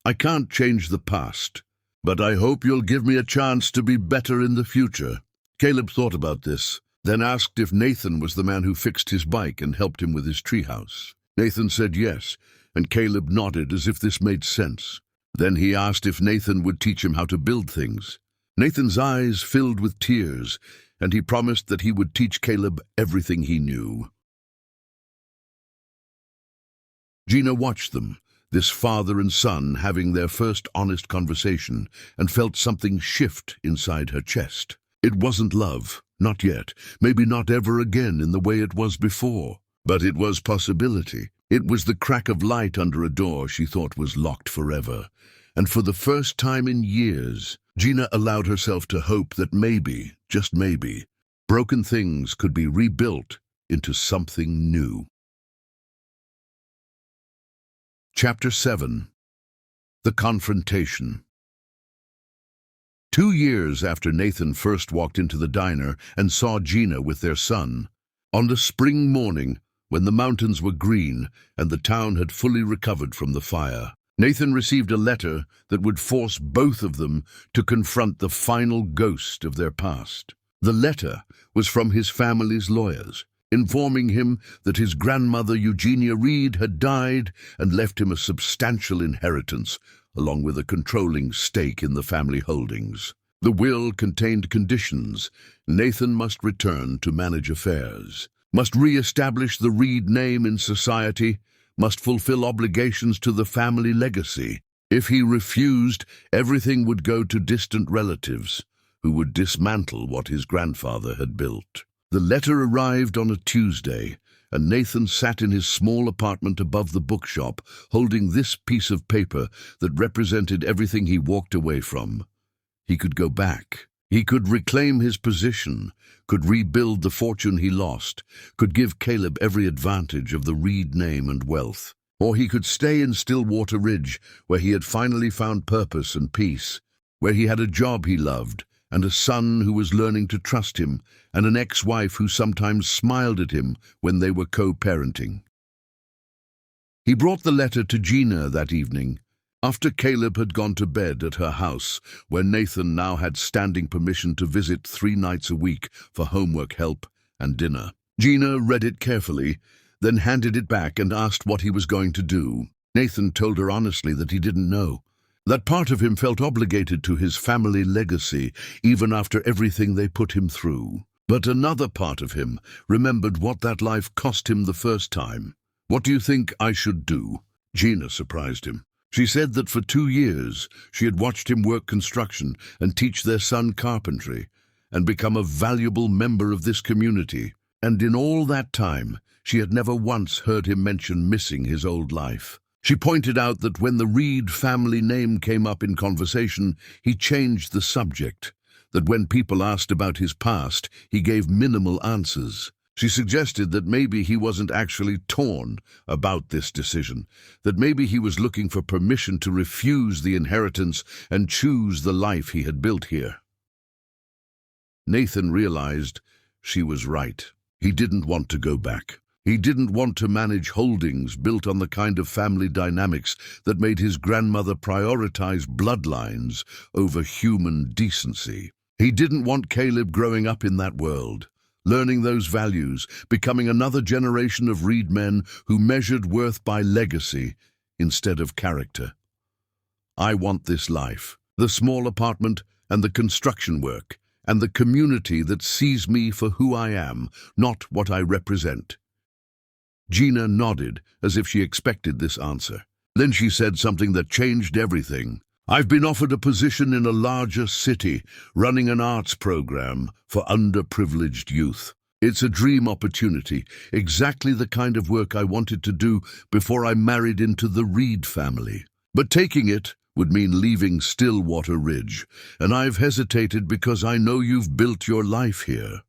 I can't change the past, but I hope you'll give me a chance to be better in the future." Caleb thought about this, then asked if Nathan was the man who fixed his bike and helped him with his treehouse. Nathan said yes, and Caleb nodded as if this made sense. Then he asked if Nathan would teach him how to build things. Nathan's eyes filled with tears, and he promised that he would teach Caleb everything he knew. Gina watched them, this father and son having their first honest conversation, and felt something shift inside her chest. It wasn't love, not yet, maybe not ever again in the way it was before, but it was possibility. It was the crack of light under a door she thought was locked forever, and for the first time in years, Gina allowed herself to hope that maybe, just maybe, broken things could be rebuilt into something new. Chapter 7. The Confrontation. 2 years after Nathan first walked into the diner and saw Gina with their son, on the spring morning when the mountains were green and the town had fully recovered from the fire, Nathan received a letter that would force both of them to confront the final ghost of their past. The letter was from his family's lawyers, informing him that his grandmother Eugenia Reed had died and left him a substantial inheritance, along with a controlling stake in the family holdings. The will contained conditions. Nathan must return to manage affairs, must re-establish the Reed name in society, must fulfill obligations to the family legacy. If he refused, everything would go to distant relatives, who would dismantle what his grandfather had built. The letter arrived on a Tuesday, and Nathan sat in his small apartment above the bookshop, holding this piece of paper that represented everything he walked away from. He could go back. He could reclaim his position, could rebuild the fortune he lost, could give Caleb every advantage of the Reed name and wealth. Or he could stay in Stillwater Ridge, where he had finally found purpose and peace, where he had a job he loved, and a son who was learning to trust him, and an ex-wife who sometimes smiled at him when they were co-parenting. He brought the letter to Gina that evening, after Caleb had gone to bed at her house, where Nathan now had standing permission to visit 3 nights a week for homework help and dinner. Gina read it carefully, then handed it back and asked what he was going to do. Nathan told her honestly that he didn't know. That part of him felt obligated to his family legacy, even after everything they put him through. But another part of him remembered what that life cost him the first time. "What do you think I should do?" Gina surprised him. She said that for 2 years she had watched him work construction and teach their son carpentry, and become a valuable member of this community. And in all that time, she had never once heard him mention missing his old life. She pointed out that when the Reed family name came up in conversation, he changed the subject, that when people asked about his past, he gave minimal answers. She suggested that maybe he wasn't actually torn about this decision, that maybe he was looking for permission to refuse the inheritance and choose the life he had built here. Nathan realized she was right. He didn't want to go back. He didn't want to manage holdings built on the kind of family dynamics that made his grandmother prioritize bloodlines over human decency. He didn't want Caleb growing up in that world, learning those values, becoming another generation of Reed men who measured worth by legacy instead of character. "I want this life, the small apartment and the construction work, and the community that sees me for who I am, not what I represent." Gina nodded as if she expected this answer. Then she said something that changed everything. "I've been offered a position in a larger city, running an arts program for underprivileged youth. It's a dream opportunity, exactly the kind of work I wanted to do before I married into the Reed family. But taking it would mean leaving Stillwater Ridge, and I've hesitated because I know you've built your life here."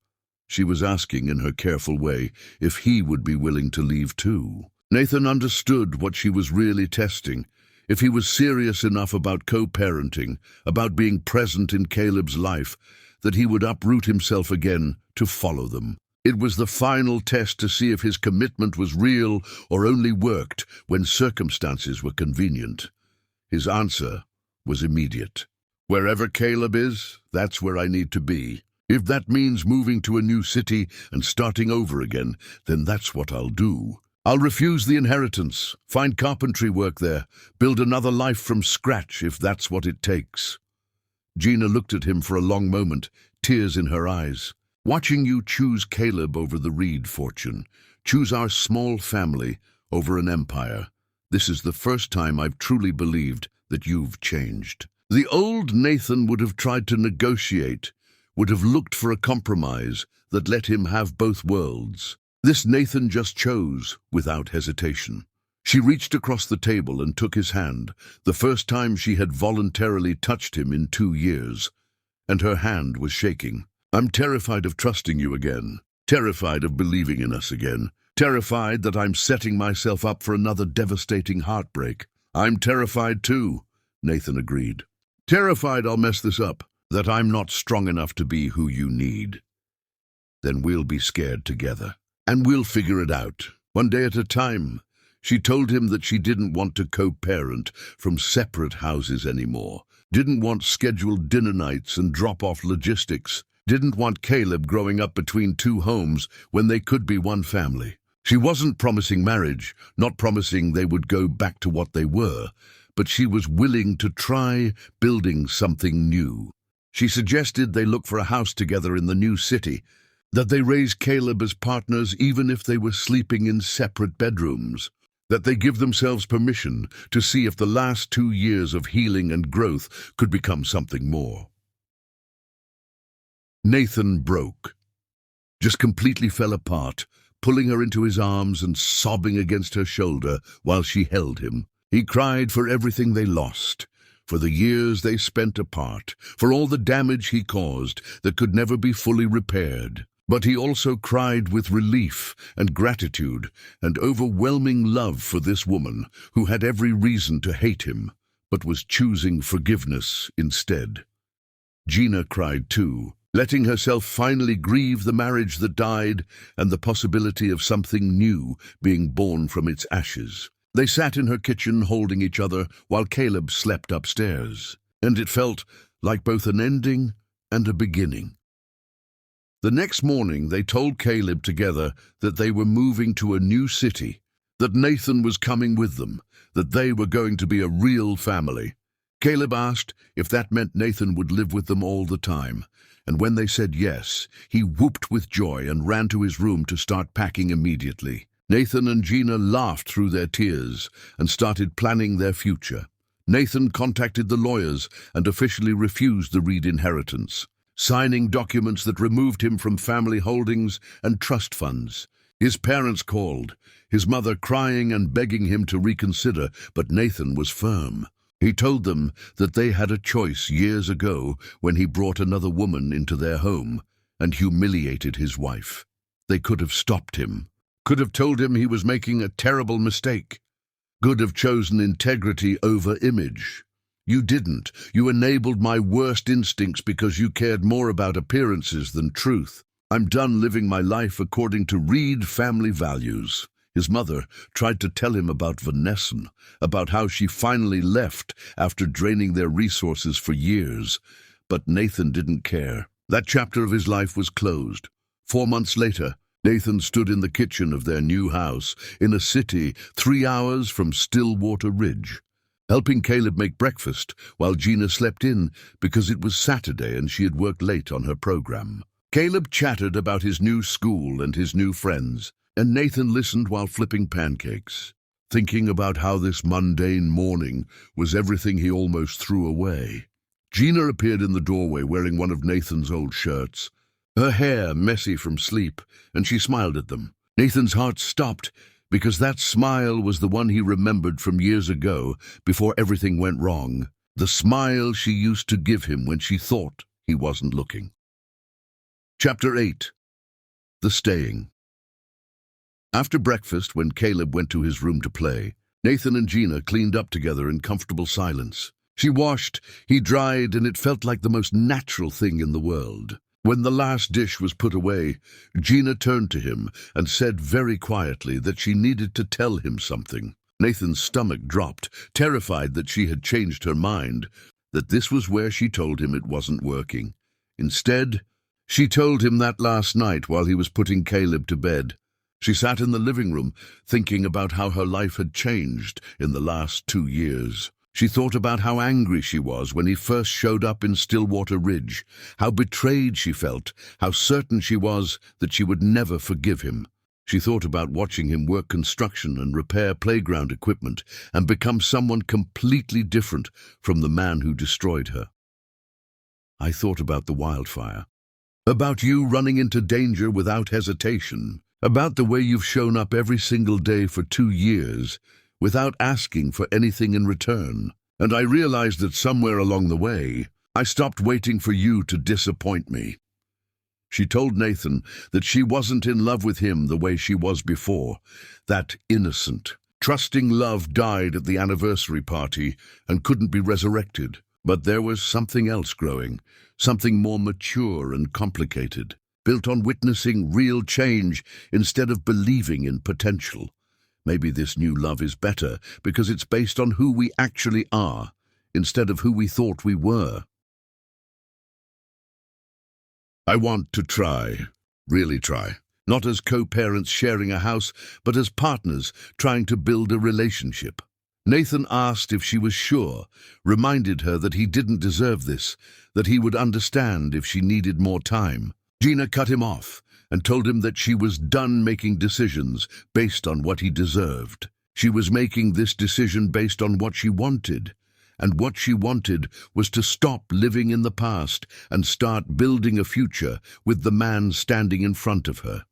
She was asking in her careful way if he would be willing to leave too. Nathan understood what she was really testing. If he was serious enough about co-parenting, about being present in Caleb's life, that he would uproot himself again to follow them. It was the final test to see if his commitment was real or only worked when circumstances were convenient. His answer was immediate. Wherever Caleb is, that's where I need to be. If that means moving to a new city and starting over again, then that's what I'll do. I'll refuse the inheritance, find carpentry work there, build another life from scratch if that's what it takes. Gina looked at him for a long moment, tears in her eyes. Watching you choose Caleb over the Reed fortune, choose our small family over an empire, this is the first time I've truly believed that you've changed. The old Nathan would have tried to negotiate, would have looked for a compromise that let him have both worlds. This Nathan just chose without hesitation. She reached across the table and took his hand, the first time she had voluntarily touched him in 2 years, and her hand was shaking. I'm terrified of trusting you again, terrified of believing in us again, terrified that I'm setting myself up for another devastating heartbreak. I'm terrified too, Nathan agreed. Terrified I'll mess this up, that I'm not strong enough to be who you need. Then we'll be scared together, and we'll figure it out, one day at a time. She told him that she didn't want to co-parent from separate houses anymore, didn't want scheduled dinner nights and drop-off logistics, didn't want Caleb growing up between 2 homes when they could be one family. She wasn't promising marriage, not promising they would go back to what they were, but she was willing to try building something new. She suggested they look for a house together in the new city, that they raise Caleb as partners even if they were sleeping in separate bedrooms, that they give themselves permission to see if the last 2 years of healing and growth could become something more. Nathan broke, just completely fell apart, pulling her into his arms and sobbing against her shoulder while she held him. He cried for everything they lost, for the years they spent apart, for all the damage he caused that could never be fully repaired. But he also cried with relief and gratitude and overwhelming love for this woman who had every reason to hate him, but was choosing forgiveness instead. Gina cried too, letting herself finally grieve the marriage that died and the possibility of something new being born from its ashes. They sat in her kitchen holding each other while Caleb slept upstairs, and it felt like both an ending and a beginning. The next morning they told Caleb together that they were moving to a new city, that Nathan was coming with them, that they were going to be a real family. Caleb asked if that meant Nathan would live with them all the time, and when they said yes, he whooped with joy and ran to his room to start packing immediately. Nathan and Gina laughed through their tears and started planning their future. Nathan contacted the lawyers and officially refused the Reed inheritance, signing documents that removed him from family holdings and trust funds. His parents called, his mother crying and begging him to reconsider, but Nathan was firm. He told them that they had a choice years ago when he brought another woman into their home and humiliated his wife. They could have stopped him, could have told him he was making a terrible mistake, could have chosen integrity over image. You didn't. You enabled my worst instincts because you cared more about appearances than truth. I'm done living my life according to Reed family values. His mother tried to tell him about Vanessa, about how she finally left after draining their resources for years. But Nathan didn't care. That chapter of his life was closed. 4 months later, Nathan stood in the kitchen of their new house in a city 3 hours from Stillwater Ridge, helping Caleb make breakfast while Gina slept in because it was Saturday and she had worked late on her program. Caleb chattered about his new school and his new friends, and Nathan listened while flipping pancakes, thinking about how this mundane morning was everything he almost threw away. Gina appeared in the doorway wearing one of Nathan's old shirts, her hair messy from sleep, and she smiled at them. Nathan's heart stopped because that smile was the one he remembered from years ago before everything went wrong, the smile she used to give him when she thought he wasn't looking. Chapter 8. The Staying. After breakfast, when Caleb went to his room to play, Nathan and Gina cleaned up together in comfortable silence. She washed, he dried, and it felt like the most natural thing in the world. When the last dish was put away, Gina turned to him and said very quietly that she needed to tell him something. Nathan's stomach dropped, terrified that she had changed her mind, that this was where she told him it wasn't working. Instead, she told him that last night while he was putting Caleb to bed. She sat in the living room, thinking about how her life had changed in the last 2 years. She thought about how angry she was when he first showed up in Stillwater Ridge, how betrayed she felt, how certain she was that she would never forgive him. She thought about watching him work construction and repair playground equipment and become someone completely different from the man who destroyed her. I thought about the wildfire, about you running into danger without hesitation, about the way you've shown up every single day for 2 years without asking for anything in return. And I realized that somewhere along the way, I stopped waiting for you to disappoint me. She told Nathan that she wasn't in love with him the way she was before. That innocent, trusting love died at the anniversary party and couldn't be resurrected. But there was something else growing, something more mature and complicated, built on witnessing real change instead of believing in potential. Maybe this new love is better because it's based on who we actually are, instead of who we thought we were. I want to try, really try, not as co-parents sharing a house, but as partners trying to build a relationship. Nathan asked if she was sure, reminded her that he didn't deserve this, that he would understand if she needed more time. Gina cut him off and told him that she was done making decisions based on what he deserved. She was making this decision based on what she wanted, and what she wanted was to stop living in the past and start building a future with the man standing in front of her.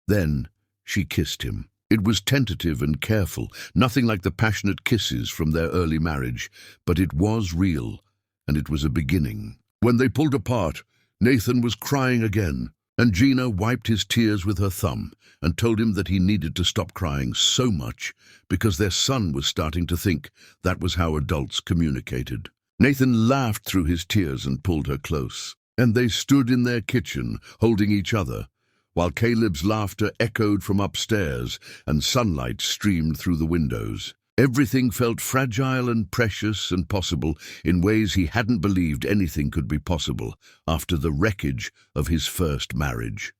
Then she kissed him. It was tentative and careful, nothing like the passionate kisses from their early marriage, but it was real, and it was a beginning. When they pulled apart, Nathan was crying again, and Gina wiped his tears with her thumb and told him that he needed to stop crying so much because their son was starting to think that was how adults communicated. Nathan laughed through his tears and pulled her close, and they stood in their kitchen holding each other, while Caleb's laughter echoed from upstairs and sunlight streamed through the windows. Everything felt fragile and precious and possible in ways he hadn't believed anything could be possible after the wreckage of his first marriage.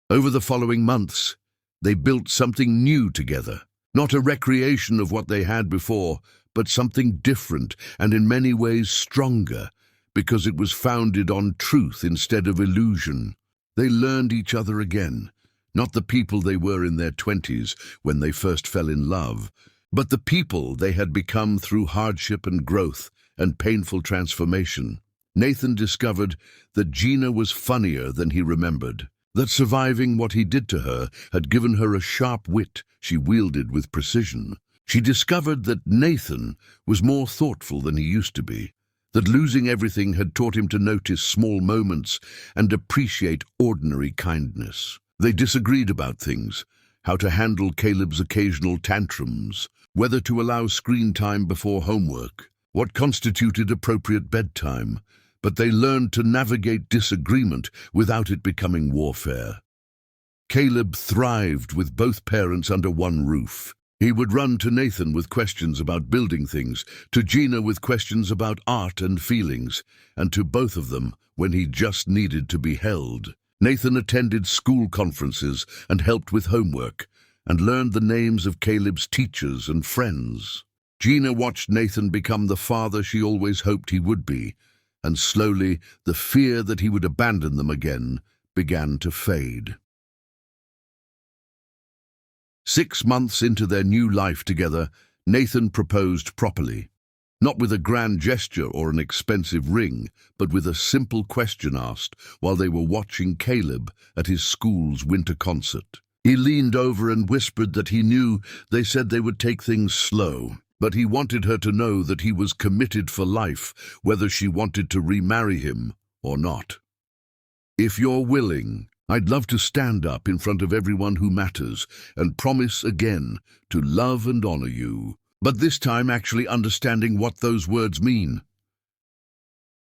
Over the following months, they built something new together, not a recreation of what they had before, but something different and in many ways stronger, because it was founded on truth instead of illusion. They learned each other again, not the people they were in their 20s when they first fell in love, but the people they had become through hardship and growth and painful transformation. Nathan discovered that Gina was funnier than he remembered, that surviving what he did to her had given her a sharp wit she wielded with precision. She discovered that Nathan was more thoughtful than he used to be, that losing everything had taught him to notice small moments and appreciate ordinary kindness. They disagreed about things, how to handle Caleb's occasional tantrums, whether to allow screen time before homework, what constituted appropriate bedtime, but they learned to navigate disagreement without it becoming warfare. Caleb thrived with both parents under one roof. He would run to Nathan with questions about building things, to Gina with questions about art and feelings, and to both of them when he just needed to be held. Nathan attended school conferences and helped with homework, and learned the names of Caleb's teachers and friends. Gina watched Nathan become the father she always hoped he would be, and slowly the fear that he would abandon them again began to fade. 6 months into their new life together, Nathan proposed properly, not with a grand gesture or an expensive ring, but with a simple question asked while they were watching Caleb at his school's winter concert. He leaned over and whispered that he knew they said they would take things slow, but he wanted her to know that he was committed for life, whether she wanted to remarry him or not. "If you're willing, I'd love to stand up in front of everyone who matters and promise again to love and honor you, but this time actually understanding what those words mean."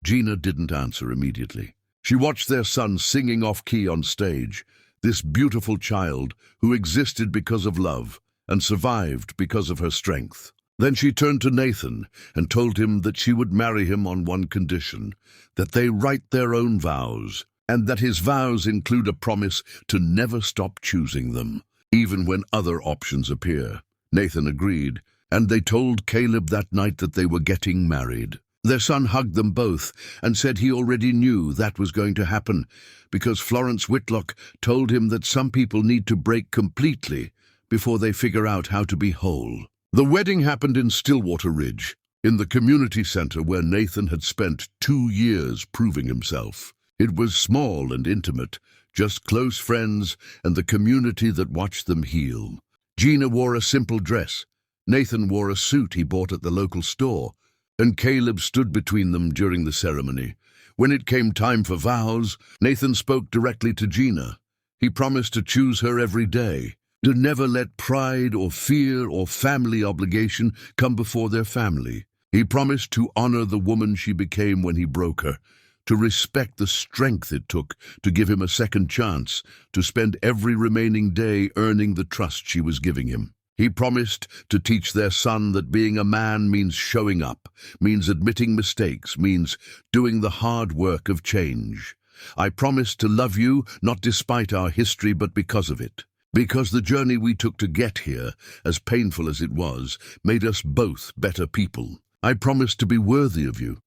Gina didn't answer immediately. She watched their son singing off-key on stage, this beautiful child who existed because of love and survived because of her strength. Then she turned to Nathan and told him that she would marry him on one condition, that they write their own vows, and that his vows include a promise to never stop choosing them, even when other options appear. Nathan agreed, and they told Caleb that night that they were getting married. Their son hugged them both and said he already knew that was going to happen, because Florence Whitlock told him that some people need to break completely before they figure out how to be whole. The wedding happened in Stillwater Ridge, in the community center where Nathan had spent 2 years proving himself. It was small and intimate, just close friends and the community that watched them heal. Gina wore a simple dress. Nathan wore a suit he bought at the local store, and Caleb stood between them during the ceremony. When it came time for vows, Nathan spoke directly to Gina. He promised to choose her every day, to never let pride or fear or family obligation come before their family. He promised to honor the woman she became when he broke her, to respect the strength it took to give him a second chance, to spend every remaining day earning the trust she was giving him. He promised to teach their son that being a man means showing up, means admitting mistakes, means doing the hard work of change. I promise to love you, not despite our history, but because of it. Because the journey we took to get here, as painful as it was, made us both better people. I promise to be worthy of you,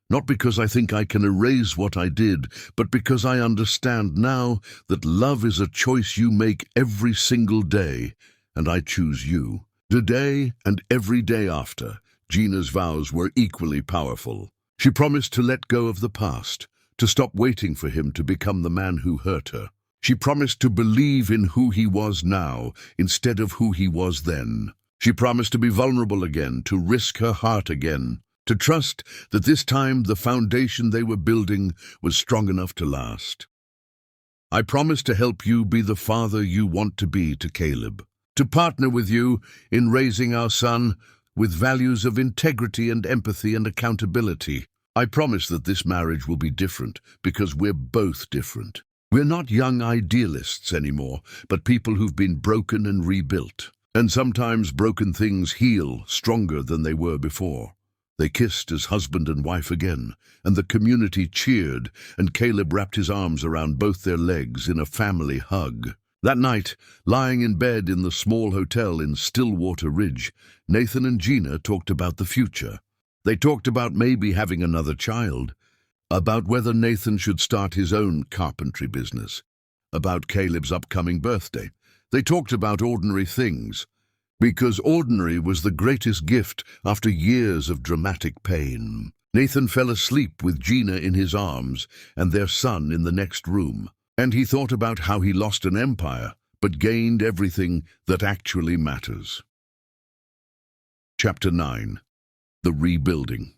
not because I think I can erase what I did, but because I understand now that love is a choice you make every single day, and I choose you. Today and every day after, Gina's vows were equally powerful. She promised to let go of the past, to stop waiting for him to become the man who hurt her. She promised to believe in who he was now instead of who he was then. She promised to be vulnerable again, to risk her heart again, to trust that this time the foundation they were building was strong enough to last. I promise to help you be the father you want to be to Caleb, to partner with you in raising our son with values of integrity and empathy and accountability. I promise that this marriage will be different because we're both different. We're not young idealists anymore, but people who've been broken and rebuilt. And sometimes broken things heal stronger than they were before. They kissed as husband and wife again, and the community cheered, and Caleb wrapped his arms around both their legs in a family hug. That night, lying in bed in the small hotel in Stillwater Ridge, Nathan and Gina talked about the future. They talked about maybe having another child, about whether Nathan should start his own carpentry business, about Caleb's upcoming birthday. They talked about ordinary things, because ordinary was the greatest gift after years of dramatic pain. Nathan fell asleep with Gina in his arms and their son in the next room, and he thought about how he lost an empire but gained everything that actually matters. Chapter 9. The Rebuilding.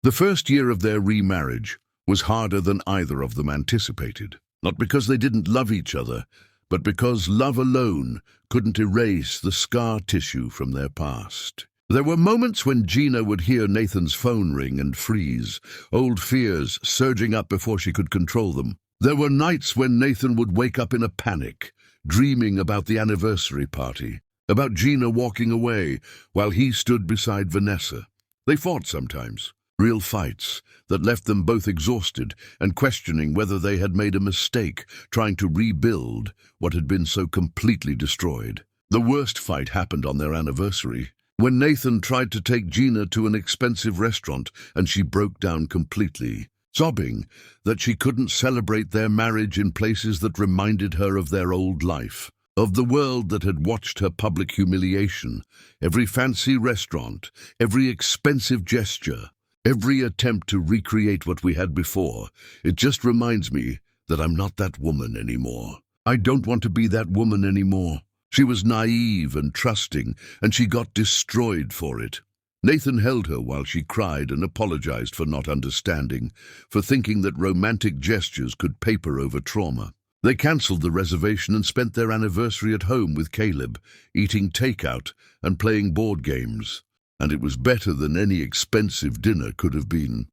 The first year of their remarriage was harder than either of them anticipated, not because they didn't love each other, but because love alone couldn't erase the scar tissue from their past. There were moments when Gina would hear Nathan's phone ring and freeze, old fears surging up before she could control them. There were nights when Nathan would wake up in a panic, dreaming about the anniversary party, about Gina walking away while he stood beside Vanessa. They fought sometimes, real fights that left them both exhausted and questioning whether they had made a mistake trying to rebuild what had been so completely destroyed. The worst fight happened on their anniversary, when Nathan tried to take Gina to an expensive restaurant and she broke down completely, sobbing that she couldn't celebrate their marriage in places that reminded her of their old life, of the world that had watched her public humiliation, every fancy restaurant, every expensive gesture, every attempt to recreate what we had before. It just reminds me that I'm not that woman anymore. I don't want to be that woman anymore. She was naive and trusting, and she got destroyed for it. Nathan held her while she cried and apologized for not understanding, for thinking that romantic gestures could paper over trauma. They canceled the reservation and spent their anniversary at home with Caleb, eating takeout and playing board games. And it was better than any expensive dinner could have been.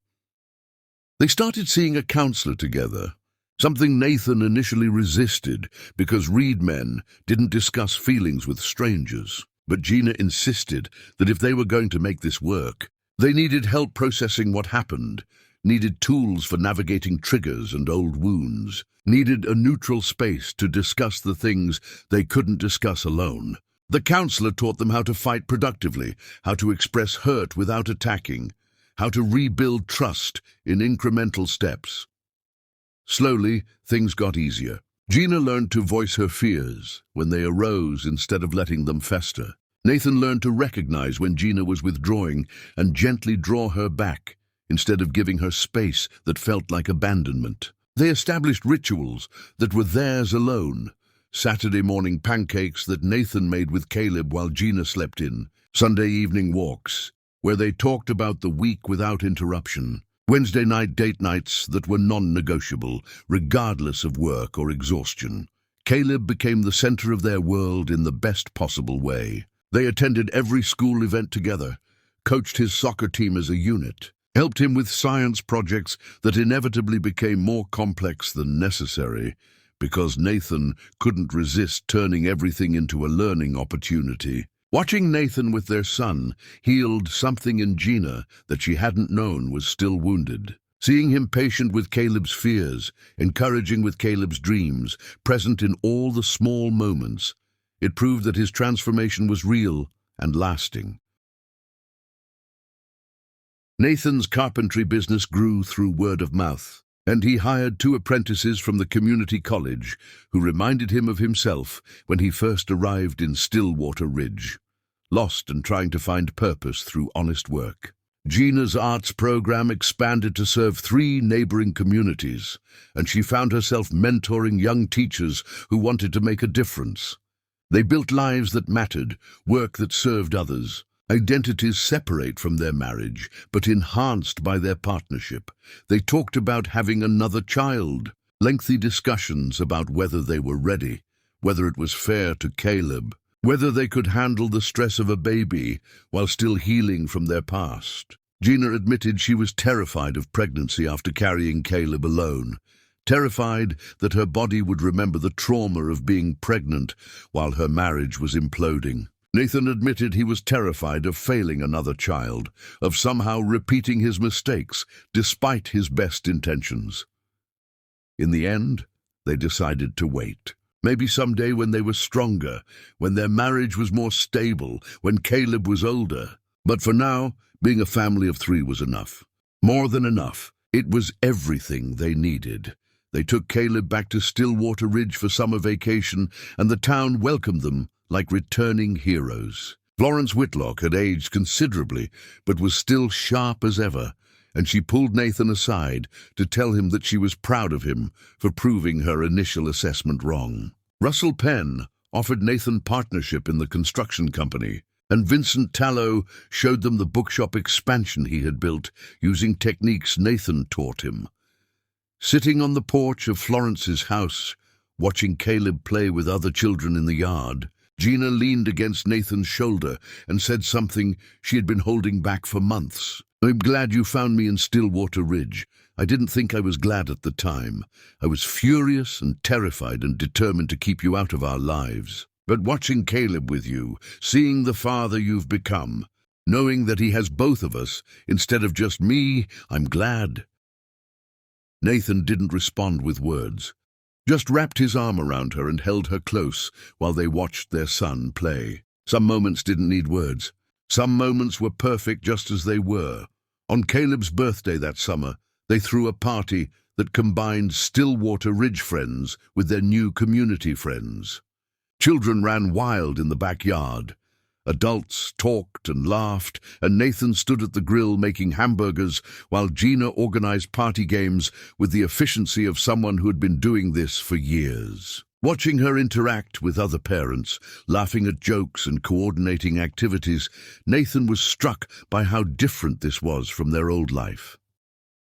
They started seeing a counselor together, something Nathan initially resisted because Reed men didn't discuss feelings with strangers. But Gina insisted that if they were going to make this work, they needed help processing what happened, needed tools for navigating triggers and old wounds, needed a neutral space to discuss the things they couldn't discuss alone. The counselor taught them how to fight productively, how to express hurt without attacking, how to rebuild trust in incremental steps. Slowly, things got easier. Gina learned to voice her fears when they arose instead of letting them fester. Nathan learned to recognize when Gina was withdrawing and gently draw her back instead of giving her space that felt like abandonment. They established rituals that were theirs alone. Saturday morning pancakes that Nathan made with Caleb while Gina slept in. Sunday evening walks where they talked about the week without interruption. Wednesday night date nights that were non-negotiable, regardless of work or exhaustion. Caleb became the center of their world in the best possible way. They attended every school event together, coached his soccer team as a unit, helped him with science projects that inevitably became more complex than necessary because Nathan couldn't resist turning everything into a learning opportunity. Watching Nathan with their son healed something in Gina that she hadn't known was still wounded. Seeing him patient with Caleb's fears, encouraging with Caleb's dreams, present in all the small moments, it proved that his transformation was real and lasting. Nathan's carpentry business grew through word of mouth, and he hired 2 apprentices from the community college who reminded him of himself when he first arrived in Stillwater Ridge, lost and trying to find purpose through honest work. Gina's arts program expanded to serve 3 neighboring communities, and she found herself mentoring young teachers who wanted to make a difference. They built lives that mattered, work that served others, identities separate from their marriage, but enhanced by their partnership. They talked about having another child, lengthy discussions about whether they were ready, whether it was fair to Caleb, whether they could handle the stress of a baby while still healing from their past. Gina admitted she was terrified of pregnancy after carrying Caleb alone, terrified that her body would remember the trauma of being pregnant while her marriage was imploding. Nathan admitted he was terrified of failing another child, of somehow repeating his mistakes despite his best intentions. In the end, they decided to wait. Maybe someday when they were stronger, when their marriage was more stable, when Caleb was older. But for now, being a family of 3 was enough. More than enough. It was everything they needed. They took Caleb back to Stillwater Ridge for summer vacation, and the town welcomed them like returning heroes. Florence Whitlock had aged considerably, but was still sharp as ever, and she pulled Nathan aside to tell him that she was proud of him for proving her initial assessment wrong. Russell Penn offered Nathan partnership in the construction company, and Vincent Tallow showed them the bookshop expansion he had built using techniques Nathan taught him. Sitting on the porch of Florence's house, watching Caleb play with other children in the yard, Gina leaned against Nathan's shoulder and said something she had been holding back for months. "I'm glad you found me in Stillwater Ridge. I didn't think I was glad at the time. I was furious and terrified and determined to keep you out of our lives. But watching Caleb with you, seeing the father you've become, knowing that he has both of us instead of just me, I'm glad." Nathan didn't respond with words, just wrapped his arm around her and held her close while they watched their son play. Some moments didn't need words. Some moments were perfect just as they were. On Caleb's birthday that summer, they threw a party that combined Stillwater Ridge friends with their new community friends. Children ran wild in the backyard. Adults talked and laughed, and Nathan stood at the grill making hamburgers while Gina organized party games with the efficiency of someone who had been doing this for years. Watching her interact with other parents, laughing at jokes and coordinating activities, Nathan was struck by how different this was from their old life.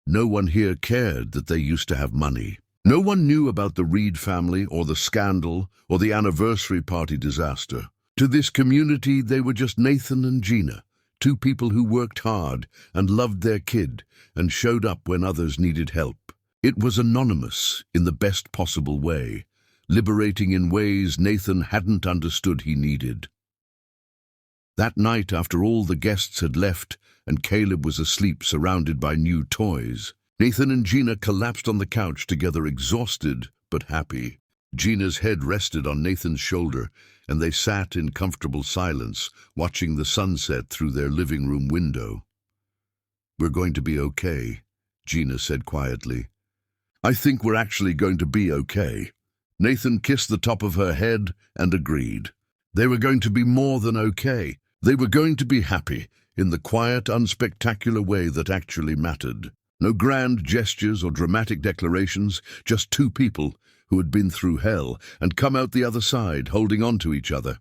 No one here cared that they used to have money. No one knew about the Reed family or the scandal or the anniversary party disaster. To this community, they were just Nathan and Gina, 2 people who worked hard and loved their kid and showed up when others needed help. It was anonymous in the best possible way, liberating in ways Nathan hadn't understood he needed. That night, after all the guests had left and Caleb was asleep surrounded by new toys, Nathan and Gina collapsed on the couch together, exhausted but happy. Gina's head rested on Nathan's shoulder, and they sat in comfortable silence, watching the sunset through their living room window. "We're going to be okay," Gina said quietly. "I think we're actually going to be okay." Nathan kissed the top of her head and agreed. They were going to be more than okay. They were going to be happy, in the quiet, unspectacular way that actually mattered. No grand gestures or dramatic declarations, just two people who had been through hell and come out the other side, holding on to each other.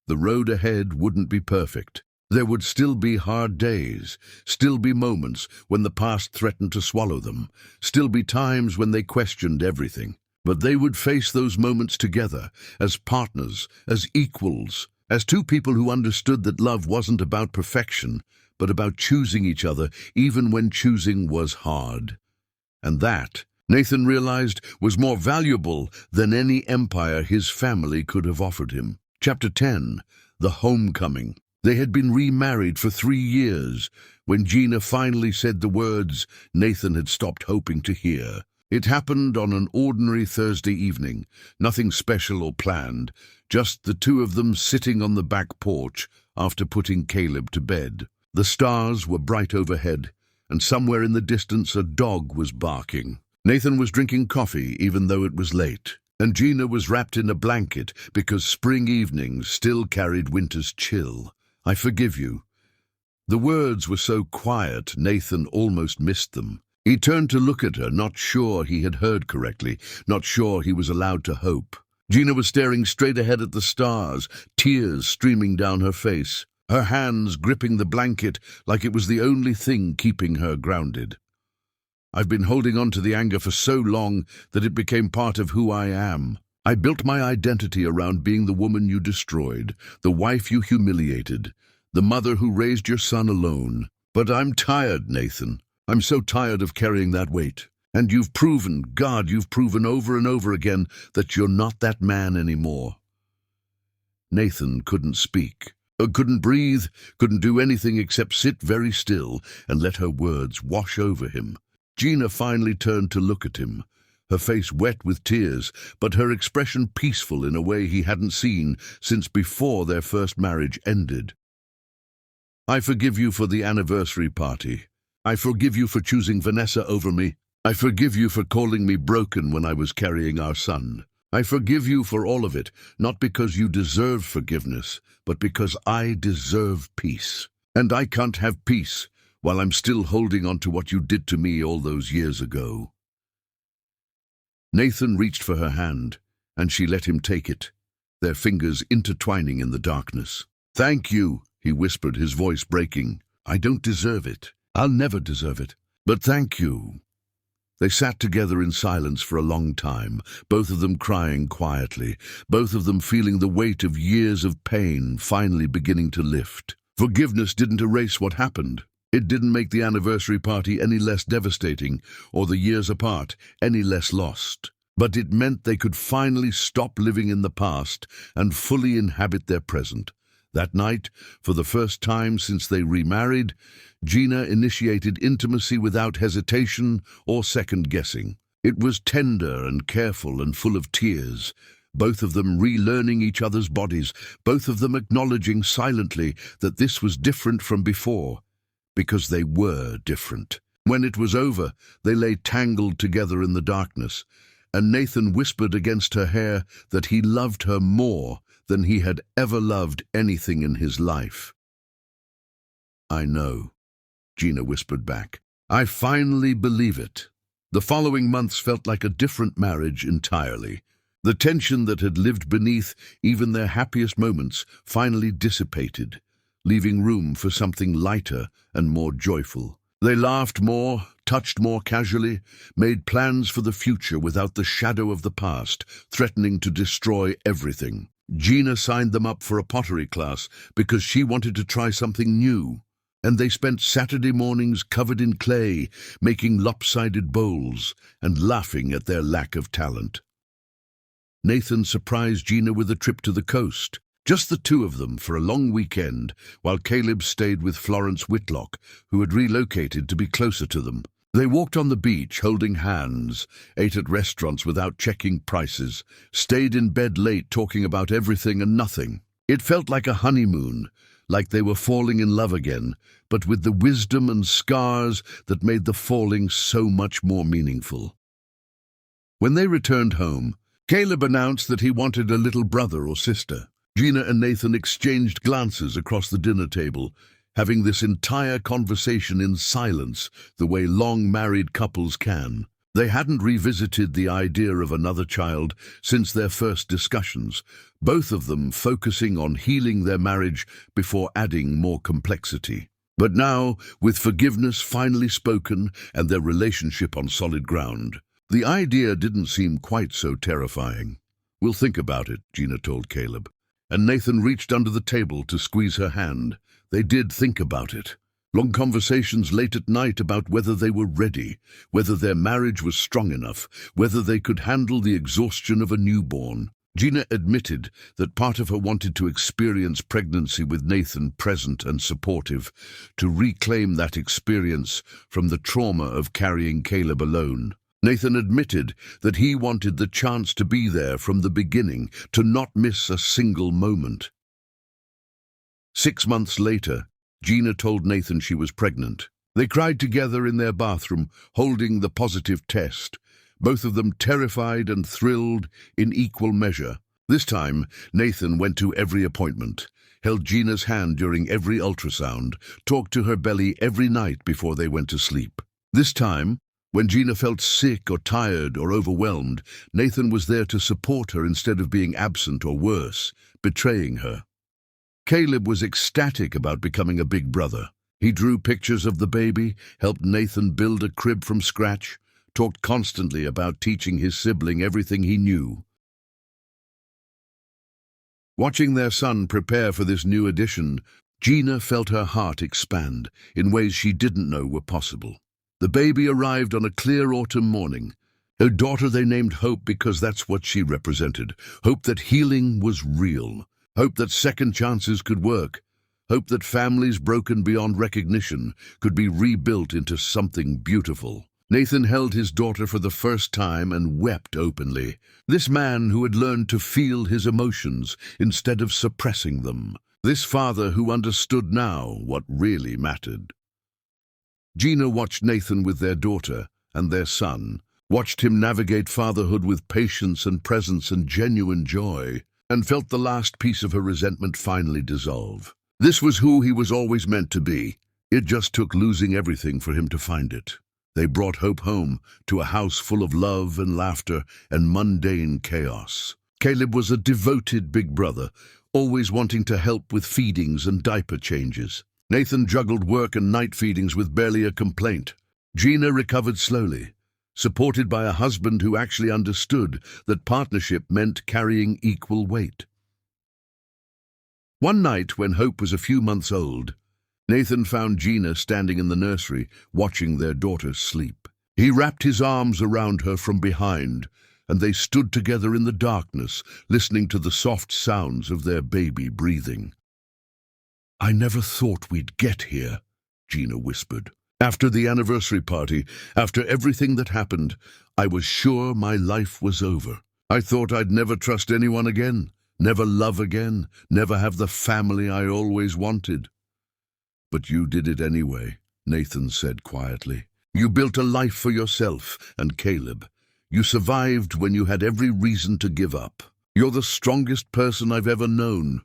The road ahead wouldn't be perfect. There would still be hard days, still be moments when the past threatened to swallow them, still be times when they questioned everything. But they would face those moments together, as partners, as equals, as two people who understood that love wasn't about perfection, but about choosing each other even when choosing was hard. And that, Nathan realized, was more valuable than any empire his family could have offered him. Chapter 10. The Homecoming. They had been remarried for 3 years when Gina finally said the words Nathan had stopped hoping to hear. It happened on an ordinary Thursday evening, nothing special or planned, just the two of them sitting on the back porch after putting Caleb to bed. The stars were bright overhead, and somewhere in the distance a dog was barking. Nathan was drinking coffee even though it was late, and Gina was wrapped in a blanket because spring evenings still carried winter's chill. "I forgive you." The words were so quiet, Nathan almost missed them. He turned to look at her, not sure he had heard correctly, not sure he was allowed to hope. Gina was staring straight ahead at the stars, tears streaming down her face, her hands gripping the blanket like it was the only thing keeping her grounded. "I've been holding on to the anger for so long that it became part of who I am. I built my identity around being the woman you destroyed, the wife you humiliated, the mother who raised your son alone. But I'm tired, Nathan. I'm so tired of carrying that weight. And you've proven, God, you've proven over and over again that you're not that man anymore." Nathan couldn't speak, couldn't breathe, couldn't do anything except sit very still and let her words wash over him. Gina finally turned to look at him, her face wet with tears, but her expression peaceful in a way he hadn't seen since before their first marriage ended. "I forgive you for the anniversary party. I forgive you for choosing Vanessa over me. I forgive you for calling me broken when I was carrying our son. I forgive you for all of it, not because you deserve forgiveness, but because I deserve peace. And I can't have peace while I'm still holding on to what you did to me all those years ago." Nathan reached for her hand, and she let him take it, their fingers intertwining in the darkness. "Thank you," he whispered, his voice breaking. "I don't deserve it. I'll never deserve it. But thank you." They sat together in silence for a long time, both of them crying quietly, both of them feeling the weight of years of pain finally beginning to lift. Forgiveness didn't erase what happened. It didn't make the anniversary party any less devastating, or the years apart any less lost. But it meant they could finally stop living in the past and fully inhabit their present. That night, for the first time since they remarried, Gina initiated intimacy without hesitation or second-guessing. It was tender and careful and full of tears, both of them relearning each other's bodies, both of them acknowledging silently that this was different from before, because they were different. When it was over, they lay tangled together in the darkness, and Nathan whispered against her hair that he loved her more than he had ever loved anything in his life. "I know," Gina whispered back. "I finally believe it." The following months felt like a different marriage entirely. The tension that had lived beneath even their happiest moments finally dissipated, leaving room for something lighter and more joyful. They laughed more, touched more casually, made plans for the future without the shadow of the past, threatening to destroy everything. Gina signed them up for a pottery class because she wanted to try something new. And they spent Saturday mornings covered in clay, making lopsided bowls and laughing at their lack of talent. Nathan surprised Gina with a trip to the coast, just the two of them for a long weekend, while Caleb stayed with Florence Whitlock, who had relocated to be closer to them. They walked on the beach, holding hands, ate at restaurants without checking prices, stayed in bed late talking about everything and nothing. It felt like a honeymoon, like they were falling in love again, but with the wisdom and scars that made the falling so much more meaningful. When they returned home, Caleb announced that he wanted a little brother or sister. Gina and Nathan exchanged glances across the dinner table, having this entire conversation in silence, the way long married couples can. They hadn't revisited the idea of another child since their first discussions, both of them focusing on healing their marriage before adding more complexity. But now, with forgiveness finally spoken and their relationship on solid ground, the idea didn't seem quite so terrifying. "We'll think about it," Gina told Caleb, and Nathan reached under the table to squeeze her hand. They did think about it. Long conversations late at night about whether they were ready, whether their marriage was strong enough, whether they could handle the exhaustion of a newborn. Gina admitted that part of her wanted to experience pregnancy with Nathan present and supportive, to reclaim that experience from the trauma of carrying Caleb alone. Nathan admitted that he wanted the chance to be there from the beginning, to not miss a single moment. 6 months later, Gina told Nathan she was pregnant. They cried together in their bathroom, holding the positive test, both of them terrified and thrilled in equal measure. This time, Nathan went to every appointment, held Gina's hand during every ultrasound, talked to her belly every night before they went to sleep. This time, when Gina felt sick or tired or overwhelmed, Nathan was there to support her instead of being absent or worse, betraying her. Caleb was ecstatic about becoming a big brother. He drew pictures of the baby, helped Nathan build a crib from scratch, talked constantly about teaching his sibling everything he knew. Watching their son prepare for this new addition, Gina felt her heart expand in ways she didn't know were possible. The baby arrived on a clear autumn morning. Her daughter they named Hope because that's what she represented. Hope that healing was real. Hope that second chances could work. Hope that families broken beyond recognition could be rebuilt into something beautiful. Nathan held his daughter for the first time and wept openly. This man who had learned to feel his emotions instead of suppressing them. This father who understood now what really mattered. Gina watched Nathan with their daughter and their son, watched him navigate fatherhood with patience and presence and genuine joy, and felt the last piece of her resentment finally dissolve. This was who he was always meant to be. It just took losing everything for him to find it. They brought Hope home to a house full of love and laughter and mundane chaos. Caleb was a devoted big brother, always wanting to help with feedings and diaper changes. Nathan juggled work and night feedings with barely a complaint. Gina recovered slowly, supported by a husband who actually understood that partnership meant carrying equal weight. One night, when Hope was a few months old, Nathan found Gina standing in the nursery, watching their daughter sleep. He wrapped his arms around her from behind, and they stood together in the darkness, listening to the soft sounds of their baby breathing. "I never thought we'd get here," Gina whispered. "After the anniversary party, after everything that happened, I was sure my life was over. I thought I'd never trust anyone again, never love again, never have the family I always wanted." "But you did it anyway," Nathan said quietly. "You built a life for yourself and Caleb. You survived when you had every reason to give up. You're the strongest person I've ever known."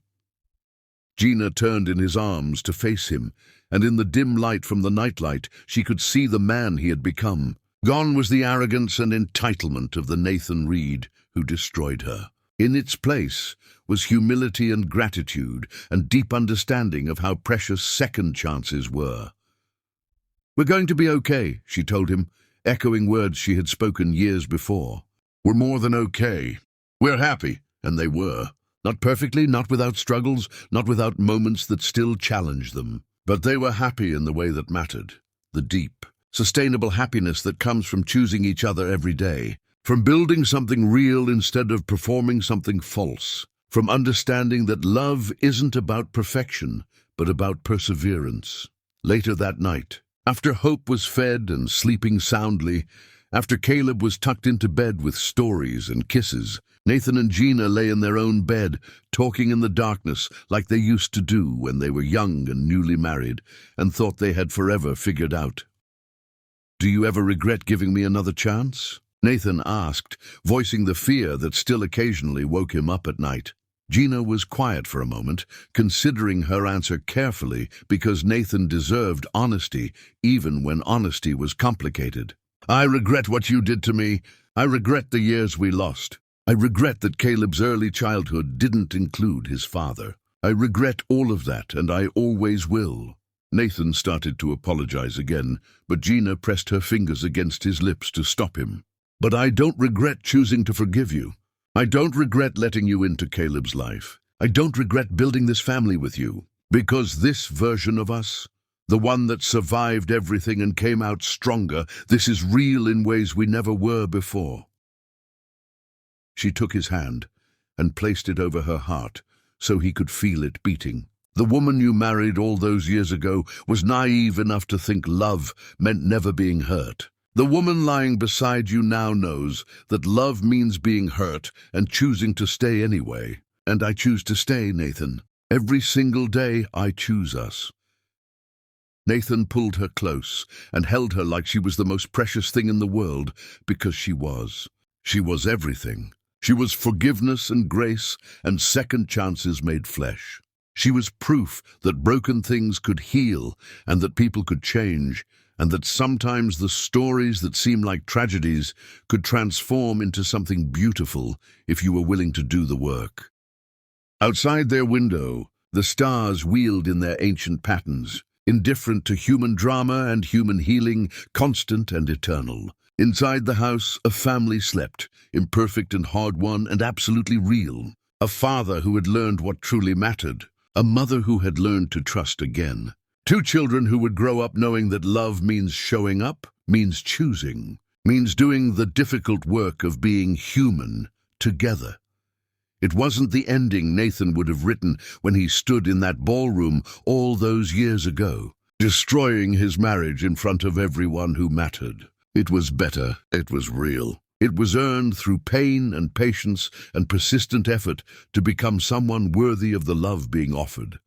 Gina turned in his arms to face him, and in the dim light from the nightlight, she could see the man he had become. Gone was the arrogance and entitlement of the Nathan Reed who destroyed her. In its place was humility and gratitude and deep understanding of how precious second chances were. "We're going to be okay," she told him, echoing words she had spoken years before. "We're more than okay. We're happy," and they were. Not perfectly, not without struggles, not without moments that still challenged them. But they were happy in the way that mattered, the deep, sustainable happiness that comes from choosing each other every day, from building something real instead of performing something false, from understanding that love isn't about perfection, but about perseverance. Later that night, after Hope was fed and sleeping soundly, after Caleb was tucked into bed with stories and kisses, Nathan and Gina lay in their own bed, talking in the darkness like they used to do when they were young and newly married, and thought they had forever figured out. "Do you ever regret giving me another chance?" Nathan asked, voicing the fear that still occasionally woke him up at night. Gina was quiet for a moment, considering her answer carefully because Nathan deserved honesty, even when honesty was complicated. "I regret what you did to me. I regret the years we lost. I regret that Caleb's early childhood didn't include his father. I regret all of that, and I always will." Nathan started to apologize again, but Gina pressed her fingers against his lips to stop him. "But I don't regret choosing to forgive you. I don't regret letting you into Caleb's life. I don't regret building this family with you. Because this version of us, the one that survived everything and came out stronger, this is real in ways we never were before." She took his hand and placed it over her heart so he could feel it beating. "The woman you married all those years ago was naive enough to think love meant never being hurt. The woman lying beside you now knows that love means being hurt and choosing to stay anyway. And I choose to stay, Nathan. Every single day I choose us." Nathan pulled her close and held her like she was the most precious thing in the world, because she was. She was everything. She was forgiveness and grace and second chances made flesh. She was proof that broken things could heal and that people could change, and that sometimes the stories that seem like tragedies could transform into something beautiful if you were willing to do the work. Outside their window, the stars wheeled in their ancient patterns, indifferent to human drama and human healing, constant and eternal. Inside the house, a family slept, imperfect and hard-won and absolutely real. A father who had learned what truly mattered. A mother who had learned to trust again. Two children who would grow up knowing that love means showing up, means choosing, means doing the difficult work of being human together. It wasn't the ending Nathan would have written when he stood in that ballroom all those years ago, destroying his marriage in front of everyone who mattered. It was better. It was real. It was earned through pain and patience and persistent effort to become someone worthy of the love being offered.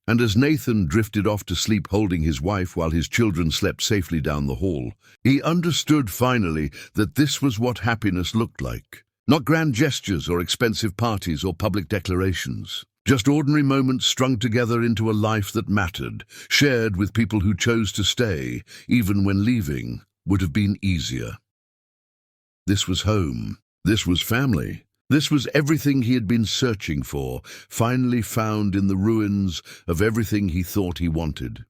And as Nathan drifted off to sleep holding his wife while his children slept safely down the hall, he understood finally that this was what happiness looked like. Not grand gestures or expensive parties or public declarations. Just ordinary moments strung together into a life that mattered, shared with people who chose to stay, even when leaving would have been easier. This was home. This was family. This was everything he had been searching for, finally found in the ruins of everything he thought he wanted.